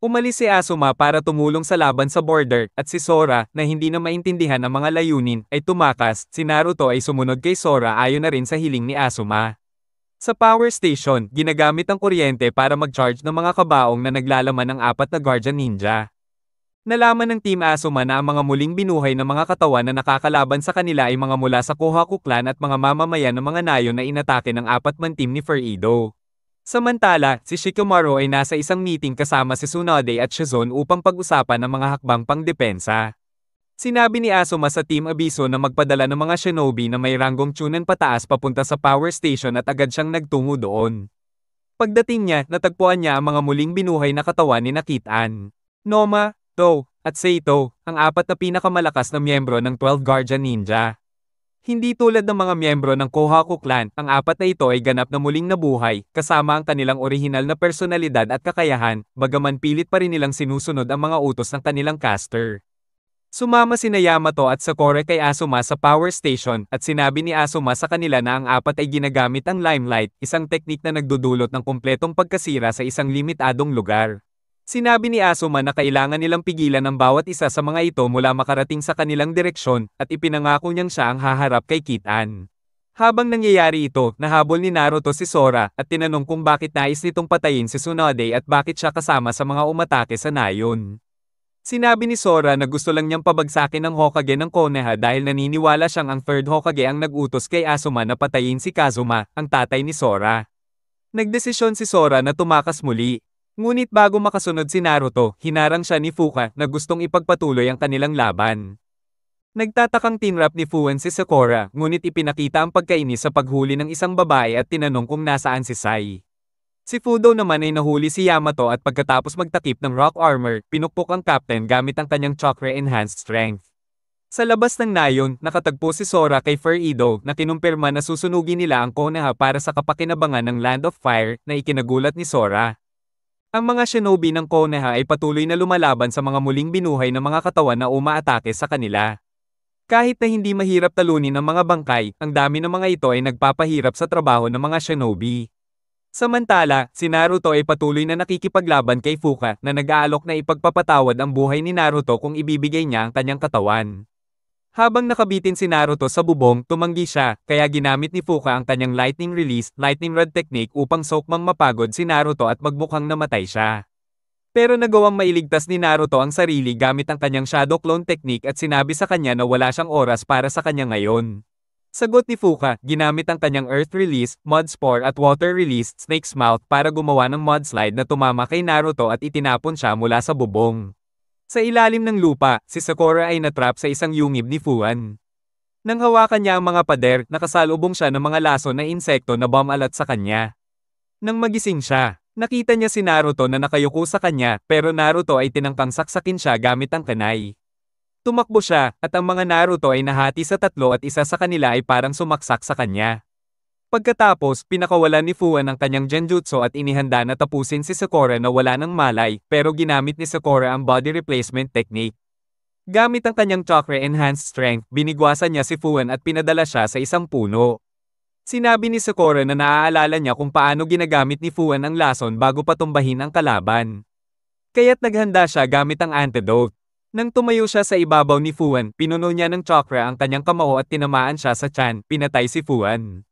Umalis si Asuma para tumulong sa laban sa border, at si Sora, na hindi na maintindihan ang mga layunin, ay tumakas. Si Naruto ay sumunod kay Sora ayon na rin sa hiling ni Asuma. Sa power station, ginagamit ang kuryente para mag-charge ng mga kabaong na naglalaman ng 4 na Guardian Ninja. Nalaman ng Team Asuma na ang mga muling binuhay na mga katawan na nakakalaban sa kanila ay mga mula sa Kohaku Clan at mga mamamayan ng mga nayon na inatake ng 4-man team ni Furido. Samantala, si Shikamaru ay nasa isang meeting kasama si Tsunade at Shizune upang pag-usapan ang mga hakbang pangdepensa. Sinabi ni Asuma sa Team Abiso na magpadala ng mga shinobi na may ranggong Chunin pataas papunta sa power station at agad siyang nagtungo doon. Pagdating niya, natagpuan niya ang mga muling binuhay na katawan ni Kit-an, Noma, To, at Saito, ang 4 na pinakamalakas na miyembro ng 12 Guardian Ninja. Hindi tulad ng mga miyembro ng Kohaku Clan, ang 4 na ito ay ganap na muling nabuhay, kasama ang kanilang orihinal na personalidad at kakayahan, bagaman pilit pa rin nilang sinusunod ang mga utos ng kanilang caster. Sumama sina Yamato at Sakura kay Asuma sa power station, at sinabi ni Asuma sa kanila na ang 4 ay ginagamit ang limelight, isang teknik na nagdudulot ng kumpletong pagkasira sa isang limitadong lugar. Sinabi ni Asuma na kailangan nilang pigilan ang bawat isa sa mga ito mula makarating sa kanilang direksyon, at ipinangako niyang siya ang haharap kay Kit-an. Habang nangyayari ito, nahabol ni Naruto si Sora, at tinanong kung bakit nais nitong patayin si Tsunade at bakit siya kasama sa mga umatake sa nayon. Sinabi ni Sora na gusto lang niyang pabagsakin ang Hokage ng Konoha dahil naniniwala siyang ang 3rd Hokage ang nag-utos kay Asuma na patayin si Kazuma, ang tatay ni Sora. Nagdesisyon si Sora na tumakas muli. Ngunit bago makasunod si Naruto, hinarang siya ni Fuka na gustong ipagpatuloy ang kanilang laban. Nagtatakang tinrap ni Fuan si Sakura, ngunit ipinakita ang pagkainis sa paghuli ng isang babae at tinanong kung nasaan si Sai. Si Fudo naman ay nahuli si Yamato at pagkatapos magtakip ng rock armor, pinukpok ang captain gamit ang kanyang chakra-enhanced strength. Sa labas ng nayon, nakatagpo si Sora kay Furido na kinumpirma na susunugin nila ang Konoha para sa kapakinabangan ng Land of Fire na ikinagulat ni Sora. Ang mga shinobi ng Konoha ay patuloy na lumalaban sa mga muling binuhay na mga katawan na umaatake sa kanila. Kahit na hindi mahirap talunin ang mga bangkay, ang dami ng mga ito ay nagpapahirap sa trabaho ng mga shinobi. Samantala, si Naruto ay patuloy na nakikipaglaban kay Fuka na nag-aalok na ipagpapatawad ang buhay ni Naruto kung ibibigay niya ang kanyang katawan. Habang nakabitin si Naruto sa bubong, tumanggi siya, kaya ginamit ni Fuka ang kanyang lightning release, lightning rod technique upang sokmang mapagod si Naruto at magmukhang namatay siya. Pero nagawang mailigtas ni Naruto ang sarili gamit ang kanyang shadow clone technique at sinabi sa kanya na wala siyang oras para sa kanya ngayon. Sagot ni Fuka, ginamit ang kanyang Earth Release, Mud Spore at Water Release, Snake's Mouth para gumawa ng mudslide na tumama kay Naruto at itinapon siya mula sa bubong. Sa ilalim ng lupa, si Sakura ay natrap sa isang yungib ni Fuan. Nang hawakan niya ang mga pader, nakasalubong siya ng mga laso na insekto na bumalat sa kanya. Nang magising siya, nakita niya si Naruto na nakayuko sa kanya, pero Naruto ay tinangkang saksakin siya gamit ang kanay. Tumakbo siya, at ang mga Naruto ay nahati sa tatlo at isa sa kanila ay parang sumaksak sa kanya. Pagkatapos, pinakawalan ni Fuan ang kanyang genjutsu at inihanda na tapusin si Sakura na wala ng malay, pero ginamit ni Sakura ang body replacement technique. Gamit ang kanyang chakra-enhanced strength, binigwasan niya si Fuan at pinadala siya sa isang puno. Sinabi ni Sakura na naaalala niya kung paano ginagamit ni Fuan ang lason bago patumbahin ang kalaban. Kaya't naghanda siya gamit ang antidote. Nang tumayo siya sa ibabaw ni Fuan, pinuno niya ng chakra ang kanyang kamao at tinamaan siya sa tiyan, pinatay si Fuan.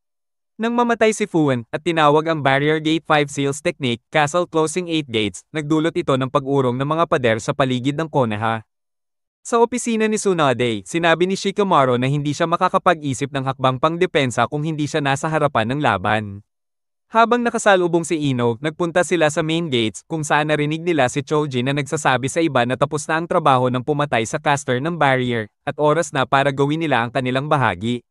Nang mamatay si Fuan, at tinawag ang Barrier Gate 5 Seals Technique, Castle Closing 8 Gates, nagdulot ito ng pag-urong ng mga pader sa paligid ng Konoha. Sa opisina ni Tsunade, sinabi ni Shikamaru na hindi siya makakapag-isip ng hakbang pangdepensa kung hindi siya nasa harapan ng laban. Habang nakasalubong si Ino, nagpunta sila sa main gates kung saan narinig nila si Choji na nagsasabi sa iba na tapos na ang trabaho ng pumatay sa caster ng barrier, at oras na para gawin nila ang kanilang bahagi.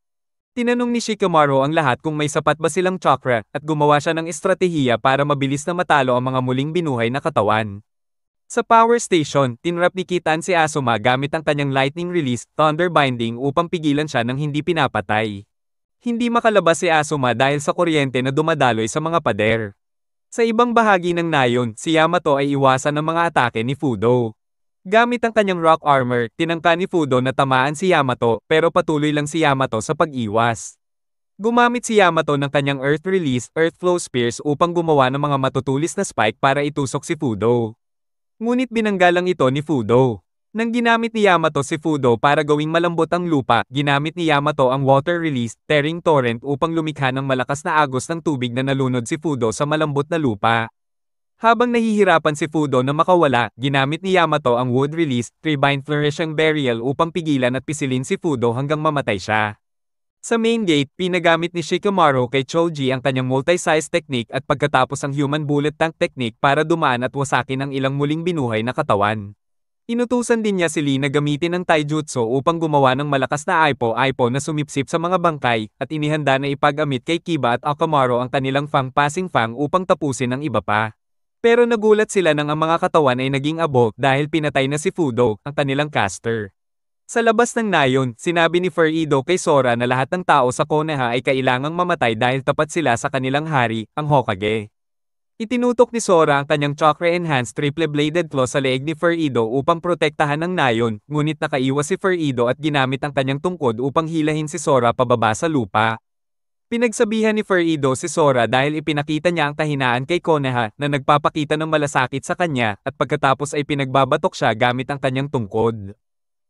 Tinanong ni Shikamaru ang lahat kung may sapat ba silang chakra, at gumawa siya ng estratehiya para mabilis na matalo ang mga muling binuhay na katawan. Sa power station, tinrap ni Kitan si Asuma gamit ang kanyang lightning release, thunder binding upang pigilan siya ng hindi pinapatay. Hindi makalabas si Asuma dahil sa kuryente na dumadaloy sa mga pader. Sa ibang bahagi ng nayon, si Yamato ay iwasan ng mga atake ni Fudo. Gamit ang kanyang rock armor, tinangka ni Fudo na tamaan si Yamato, pero patuloy lang si Yamato sa pag-iwas. Gumamit si Yamato ng kanyang Earth Release, Earth Flow Spears upang gumawa ng mga matutulis na spike para itusok si Fudo. Ngunit binanggalang ito ni Fudo. Nang ginamit ni Yamato si Fudo para gawing malambot ang lupa, ginamit ni Yamato ang Water Release, Tearing Torrent upang lumikha ng malakas na agos ng tubig na nalunod si Fudo sa malambot na lupa. Habang nahihirapan si Fudo na makawala, ginamit ni Yamato ang Wood Release, Treebind Flourishing Burial upang pigilan at pisilin si Fudo hanggang mamatay siya. Sa main gate, pinagamit ni Shikamaru kay Choji ang kanyang multi-size technique at pagkatapos ang Human Bullet Tank technique para dumaan at wasakin ang ilang muling binuhay na katawan. Inutusan din niya si Lee na gamitin ang taijutsu upang gumawa ng malakas na aipo-aipo na sumipsip sa mga bangkay, at inihanda na ipag-amit kay Kiba at Akamaru ang kanilang fang-passing fang upang tapusin ang iba pa. Pero nagulat sila nang ang mga katawan ay naging abo dahil pinatay na si Fudo, ang kanilang caster. Sa labas ng nayon, sinabi ni Furido kay Sora na lahat ng tao sa Konoha ay kailangang mamatay dahil tapat sila sa kanilang hari, ang Hokage. Itinutok ni Sora ang kanyang chakra-enhanced triple-bladed claw sa leeg ni Furido upang protektahan ang nayon, ngunit nakaiwas si Furido at ginamit ang kanyang tungkod upang hilahin si Sora pababa sa lupa. Pinagsabihan ni Furido si Sora dahil ipinakita niya ang kahinaan kay Konoha na nagpapakita ng malasakit sa kanya, at pagkatapos ay pinagbabatok siya gamit ang kanyang tungkod.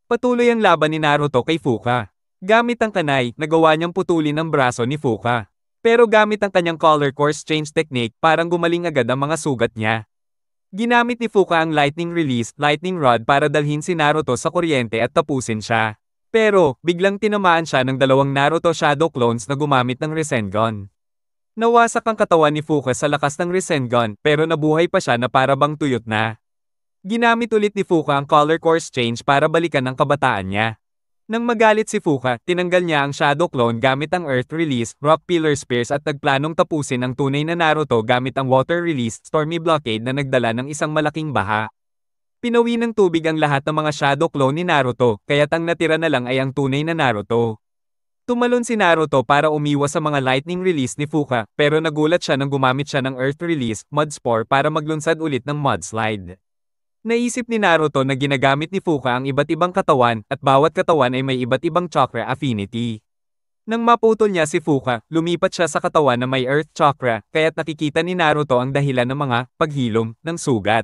Patuloy ang laban ni Naruto kay Fuka. Gamit ang kanay, nagawa niyang putulin ang braso ni Fuka. Pero gamit ang kanyang color course change technique, parang gumaling agad ang mga sugat niya. Ginamit ni Fuka ang lightning release, lightning rod para dalhin si Naruto sa kuryente at tapusin siya. Pero, biglang tinamaan siya ng dalawang Naruto Shadow Clones na gumamit ng Rasengan. Nawasak ang katawan ni Fuka sa lakas ng Rasengan, pero nabuhay pa siya na para bang tuyot na. Ginamit ulit ni Fuka ang color course change para balikan ang kabataan niya. Nang magalit si Fuka, tinanggal niya ang Shadow Clone gamit ang Earth Release, Rock Pillar Spears at nagplanong tapusin ang tunay na Naruto gamit ang Water Release, Stormy Blockade na nagdala ng isang malaking baha. Pinawi ng tubig ang lahat ng mga Shadow Clone ni Naruto, kaya't ang natira na lang ay ang tunay na Naruto. Tumalon si Naruto para umiwas sa mga lightning release ni Fuka, pero nagulat siya nang gumamit siya ng Earth Release, Mud Spore para maglunsad ulit ng mudslide. Naisip ni Naruto na ginagamit ni Fuka ang iba't ibang katawan, at bawat katawan ay may iba't ibang chakra affinity. Nang maputol niya si Fuka, lumipat siya sa katawan na may Earth Chakra, kaya't nakikita ni Naruto ang dahilan ng mga paghilom ng sugat.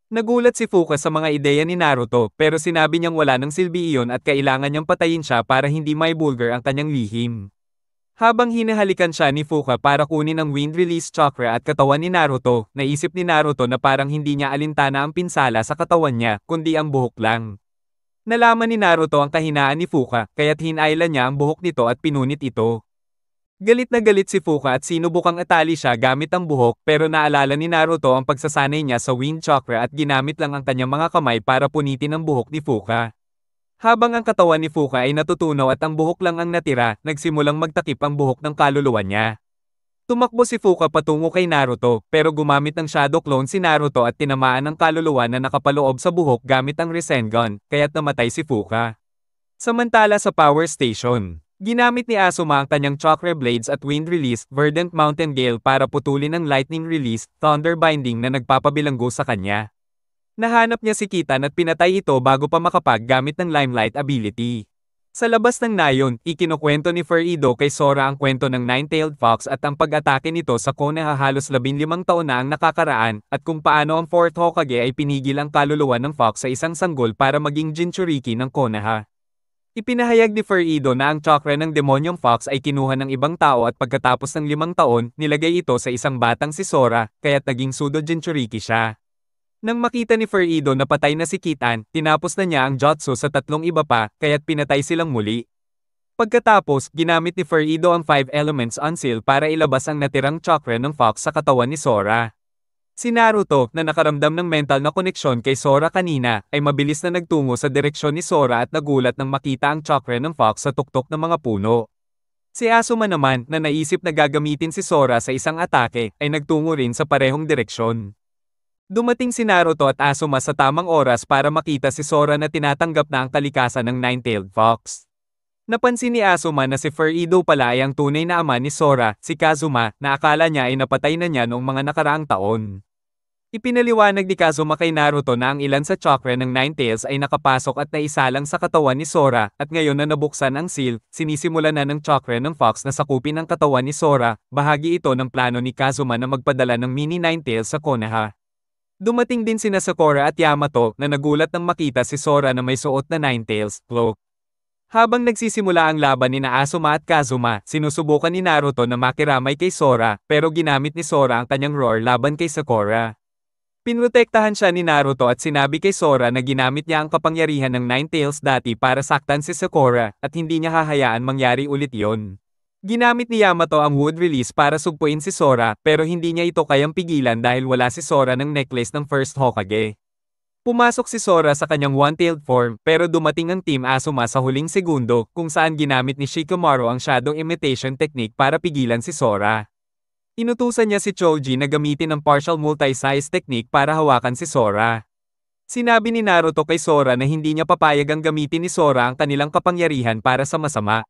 Nagulat si Fuka sa mga ideya ni Naruto, pero sinabi niyang wala ng silbi iyon at kailangan niyang patayin siya para hindi maibulgar ang kanyang lihim. Habang hinahalikan siya ni Fuka para kunin ang Wind Release Chakra at katawan ni Naruto, naisip ni Naruto na parang hindi niya alintana ang pinsala sa katawan niya, kundi ang buhok lang. Nalaman ni Naruto ang kahinaan ni Fuka, kaya't hinailan niya ang buhok nito at pinunit ito. Galit na galit si Fuka at sinubukang atali siya gamit ang buhok, pero naalala ni Naruto ang pagsasanay niya sa Wind Chakra at ginamit lang ang kanyang mga kamay para punitin ang buhok ni Fuka. Habang ang katawan ni Fuka ay natutunaw at ang buhok lang ang natira, nagsimulang magtakip ang buhok ng kaluluwa niya. Tumakbo si Fuka patungo kay Naruto, pero gumamit ng Shadow Clone si Naruto at tinamaan ang kaluluwa na nakapaloob sa buhok gamit ang Rasengan, kaya't namatay si Fuka. Samantala sa Power Station, ginamit ni Asuma ang kanyang Chakra Blades at Wind Release, Verdant Mountain Gale para putulin ang Lightning Release, Thunder Binding na nagpapabilanggo sa kanya. Nahanap niya si Kitan at pinatay ito bago pa makapag gamit ng Limelight ability. Sa labas ng nayon, ikinukwento ni Furido kay Sora ang kwento ng Nine-Tailed Fox at ang pag-atake nito sa Konoha halos 15 taon na ang nakakaraan, at kung paano ang 4th Hokage ay pinigil ang kaluluwa ng Fox sa isang sanggol para maging Jinchuriki ng Konoha. Ipinahayag ni Furido na ang chakra ng demonyong Fox ay kinuha ng ibang tao at pagkatapos ng 5 taon, nilagay ito sa isang batang si Sora, kaya't naging Pseudo Jinchuriki siya. Nang makita ni Furido na patay na si Kitan, tinapos na niya ang jutsu sa 3 iba pa, kaya't pinatay silang muli. Pagkatapos, ginamit ni Furido ang 5 Elements on Seal para ilabas ang natirang chakra ng Fox sa katawan ni Sora. Si Naruto, na nakaramdam ng mental na koneksyon kay Sora kanina, ay mabilis na nagtungo sa direksyon ni Sora at nagulat nang makita ang chakra ng Fox sa tuktok ng mga puno. Si Asuma naman, na naisip na gagamitin si Sora sa isang atake, ay nagtungo rin sa parehong direksyon. Dumating si Naruto at Asuma sa tamang oras para makita si Sora na tinatanggap na ang kalikasan ng Nine-Tailed Fox. Napansin ni Asuma na si Furido pala ay ang tunay na ama ni Sora, si Kazuma, na akala niya ay napatay na niya noong mga nakaraang taon. Ipinaliwanag ni Kazuma kay Naruto na ang ilan sa chakra ng Nine-Tails ay nakapasok at naisalang sa katawan ni Sora, at ngayon na nabuksan ang seal, sinisimulan na ng chakra ng Fox na sakupin ang katawan ni Sora, bahagi ito ng plano ni Kazuma na magpadala ng mini Nine-Tails sa Konoha. Dumating din sina Sakura at Yamato na nagulat nang makita si Sora na may suot na Nine-Tails cloak. Habang nagsisimula ang laban ni Asuma at Kazuma, sinusubukan ni Naruto na makiramay kay Sora, pero ginamit ni Sora ang kanyang roar laban kay Sakura. Pinrotektahan siya ni Naruto at sinabi kay Sora na ginamit niya ang kapangyarihan ng Nine-Tails dati para saktan si Sakura, at hindi niya hahayaan mangyari ulit yon. Ginamit ni Yamato ang Wood Release para sugpuin si Sora, pero hindi niya ito kayang pigilan dahil wala si Sora ng necklace ng First Hokage. Pumasok si Sora sa kanyang one-tailed form, pero dumating ang Team Asuma sa huling segundo, kung saan ginamit ni Shikamaru ang Shadow Imitation Technique para pigilan si Sora. Inutusan niya si Choji na gamitin ang Partial Multi-Size Technique para hawakan si Sora. Sinabi ni Naruto kay Sora na hindi niya papayag ang gamitin ni Sora ang kanilang kapangyarihan para sa masama.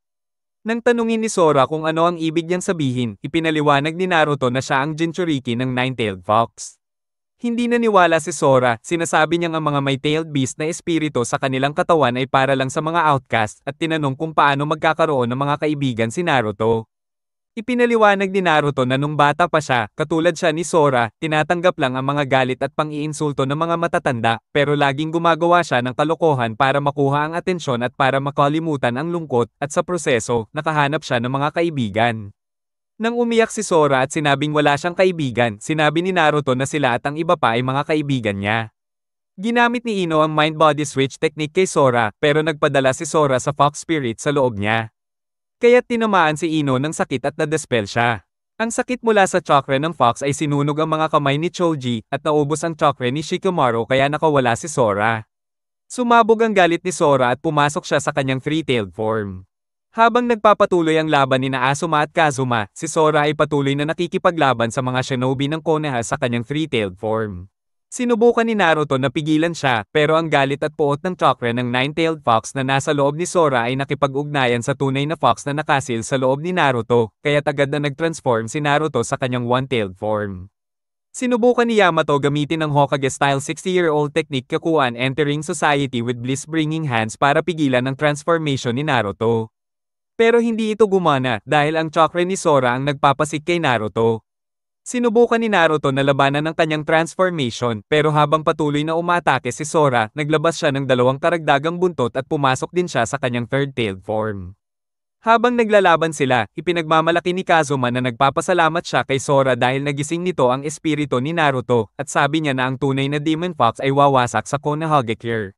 Nang tanungin ni Sora kung ano ang ibig niyang sabihin, ipinaliwanag ni Naruto na siya ang Jinchuriki ng Nine-Tailed Fox. Hindi naniwala si Sora, sinasabi niyang ang mga may tailed beast na espiritu sa kanilang katawan ay para lang sa mga outcast, at tinanong kung paano magkakaroon ng mga kaibigan si Naruto. Ipinaliwanag ni Naruto na nung bata pa siya, katulad siya ni Sora, tinatanggap lang ang mga galit at pang-iinsulto ng mga matatanda, pero laging gumagawa siya ng kalokohan para makuha ang atensyon at para makalimutan ang lungkot, at sa proseso, nakahanap siya ng mga kaibigan. Nang umiyak si Sora at sinabing wala siyang kaibigan, sinabi ni Naruto na sila at ang iba pa ay mga kaibigan niya. Ginamit ni Ino ang Mind-Body Switch technique kay Sora, pero nagpadala si Sora sa Fox Spirit sa loob niya. Kaya't tinamaan si Ino ng sakit at na-dispel siya. Ang sakit mula sa chakra ng Fox ay sinunog ang mga kamay ni Choji, at naubos ang chakra ni Shikamaru kaya nakawala si Sora. Sumabog ang galit ni Sora at pumasok siya sa kanyang three-tailed form. Habang nagpapatuloy ang laban ni Asuma at Kazuma, si Sora ay patuloy na nakikipaglaban sa mga shinobi ng Konoha sa kanyang three-tailed form. Sinubukan ni Naruto na pigilan siya, pero ang galit at puot ng chakra ng Nine-Tailed Fox na nasa loob ni Sora ay nakipag-ugnayan sa tunay na Fox na nakasil sa loob ni Naruto, kaya agad na nag-transform si Naruto sa kanyang one-tailed form. Sinubukan ni Yamato gamitin ang Hokage-style 60-year-old technique Kakuan entering society with bliss-bringing hands para pigilan ang transformation ni Naruto. Pero hindi ito gumana dahil ang chakra ni Sora ang nagpapasik kay Naruto. Sinubukan ni Naruto na labanan ang kanyang transformation, pero habang patuloy na umatake si Sora, naglabas siya ng 2 karagdagang buntot at pumasok din siya sa kanyang third-tailed form. Habang naglalaban sila, ipinagmamalaki ni Kazuma na nagpapasalamat siya kay Sora dahil nagising nito ang espiritu ni Naruto, at sabi niya na ang tunay na Demon Fox ay wawasak sa Konohagakure.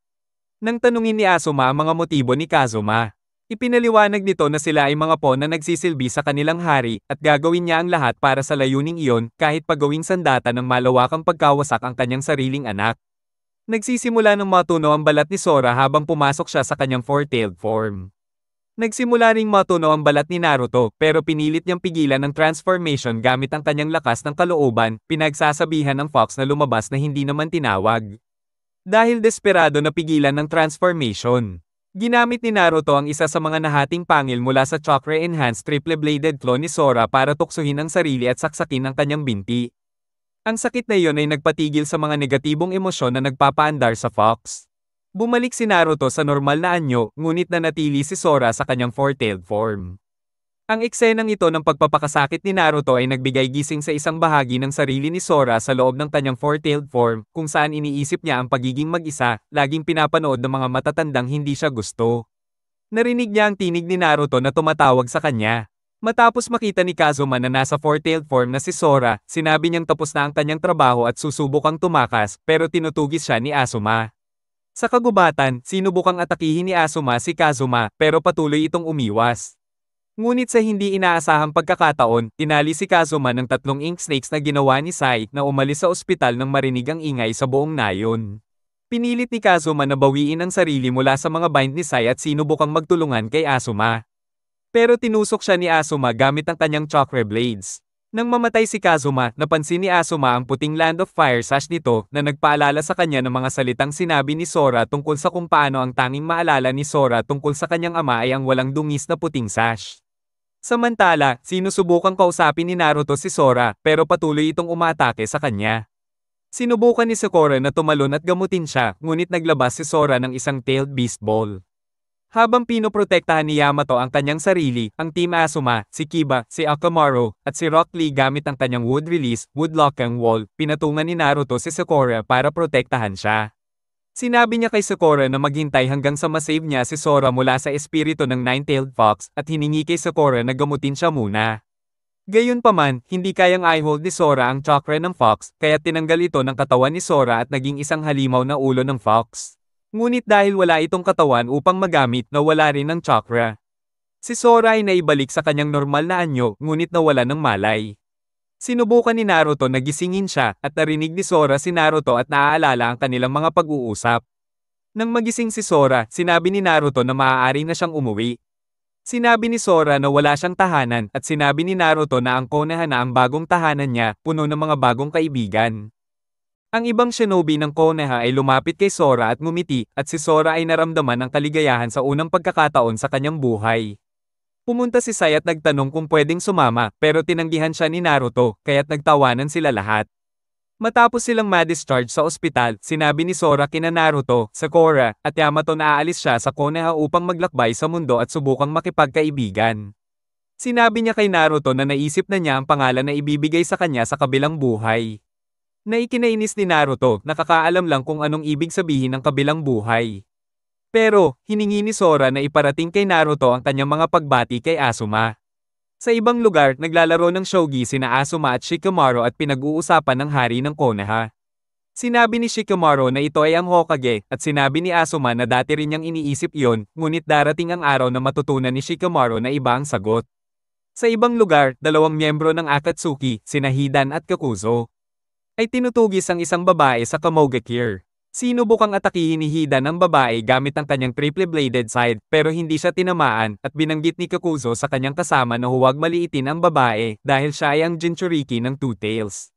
Nang tanungin ni Asuma ang mga motibo ni Kazuma, ipinaliwanag nito na sila ay mga pawn na nagsisilbi sa kanilang hari at gagawin niya ang lahat para sa layuning iyon kahit pagawing sandata ng malawakang pagkawasak ang kanyang sariling anak. Nagsisimula ng matuno ang balat ni Sora habang pumasok siya sa kanyang four-tailed form. Nagsimula ring matuno ang balat ni Naruto pero pinilit niyang pigilan ang transformation gamit ang kanyang lakas ng kalooban, pinagsasabihan ng Fox na lumabas na hindi naman tinawag. Dahil desperado na pigilan ng transformation, ginamit ni Naruto ang isa sa mga nahating pangil mula sa Chakra-enhanced triple-bladed claw ni Sora para tuksohin ang sarili at saksakin ang kanyang binti. Ang sakit na iyon ay nagpatigil sa mga negatibong emosyon na nagpapaandar sa Fox. Bumalik si Naruto sa normal na anyo, ngunit nanatili si Sora sa kanyang four-tailed form. Ang eksenang ito ng pagpapakasakit ni Naruto ay nagbigay gising sa isang bahagi ng sarili ni Sora sa loob ng kanyang four-tailed form, kung saan iniisip niya ang pagiging mag-isa, laging pinapanood ng mga matatandang hindi siya gusto. Narinig niya ang tinig ni Naruto na tumatawag sa kanya. Matapos makita ni Kazuma na nasa four-tailed form na si Sora, sinabi niyang tapos na ang kanyang trabaho at susubukang tumakas, pero tinutugis siya ni Asuma. Sa kagubatan, sinubukang atakihin ni Asuma si Kazuma, pero patuloy itong umiwas. Ngunit sa hindi inaasahang pagkakataon, tinali si Kazuma ng 3 ink snakes na ginawa ni Sai na umalis sa ospital nang marinig ang ingay sa buong nayon. Pinilit ni Kazuma na bawiin ang sarili mula sa mga bind ni Sai at sinubukang magtulungan kay Asuma. Pero tinusok siya ni Asuma gamit ang kanyang chakra blades. Nang mamatay si Kazuma, napansin ni Asuma ang puting Land of Fire sash nito na nagpaalala sa kanya ng mga salitang sinabi ni Sora tungkol sa kung paano ang tanging maalala ni Sora tungkol sa kanyang ama ay ang walang dungis na puting sash. Samantala, sinusubukang kausapin ni Naruto si Sora pero patuloy itong umatake sa kanya. Sinubukan ni Sakura na tumalon at gamutin siya, ngunit naglabas si Sora ng isang tailed beast ball. Habang pinoprotektahan ni Yamato ang kanyang sarili, ang Team Asuma, si Kiba, si Akamaru, at si Rock Lee gamit ang kanyang wood release, wood locking wall, pinatungan ni Naruto si Sakura para protektahan siya. Sinabi niya kay Sakura na maghintay hanggang sa masave niya si Sora mula sa espiritu ng Nine-Tailed Fox at hiningi kay Sakura na gamutin siya muna. Gayunpaman, hindi kayang i-hold ni Sora ang chakra ng Fox, kaya tinanggal ito ng katawan ni Sora at naging isang halimaw na ulo ng Fox. Ngunit dahil wala itong katawan upang magamit, nawala rin ng chakra. Si Sora ay naibalik sa kanyang normal na anyo, ngunit nawala ng malay. Sinubukan ni Naruto na gisingin siya, at narinig ni Sora si Naruto at naaalala ang kanilang mga pag-uusap. Nang magising si Sora, sinabi ni Naruto na maaari na siyang umuwi. Sinabi ni Sora na wala siyang tahanan, at sinabi ni Naruto na ang Konoha na ang bagong tahanan niya, puno ng mga bagong kaibigan. Ang ibang shinobi ng Konoha ay lumapit kay Sora at ngumiti, at si Sora ay naramdaman ang kaligayahan sa unang pagkakataon sa kanyang buhay. Pumunta si Sai at nagtanong kung pwedeng sumama, pero tinanggihan siya ni Naruto, kaya't nagtawanan sila lahat. Matapos silang ma-discharge sa ospital, sinabi ni Sora kina Naruto, Sakura, at Yamato na aalis siya sa Konoha upang maglakbay sa mundo at subukang makipagkaibigan. Sinabi niya kay Naruto na naisip na niya ang pangalan na ibibigay sa kanya sa kabilang buhay. Naikinainis ni Naruto, nakakaalam lang kung anong ibig sabihin ng kabilang buhay. Pero, hiningi ni Sora na iparating kay Naruto ang kanyang mga pagbati kay Asuma. Sa ibang lugar, naglalaro ng shogi sina Asuma at Shikamaru at pinag-uusapan ng hari ng Konoha. Sinabi ni Shikamaru na ito ay ang Hokage, at sinabi ni Asuma na dati rin niyang iniisip iyon, ngunit darating ang araw na matutunan ni Shikamaru na iba ang sagot. Sa ibang lugar, 2 miyembro ng Akatsuki, sina Hidan at Kakuzo, ay tinutugis ang isang babae sa Kamogakure. Sinubukang atakihin ni Hidan ang babae gamit ang kanyang triple-bladed side, pero hindi siya tinamaan, at binanggit ni Kakuzo sa kanyang kasama na huwag maliitin ang babae dahil siya ay ang Jinchuriki ng Two Tails.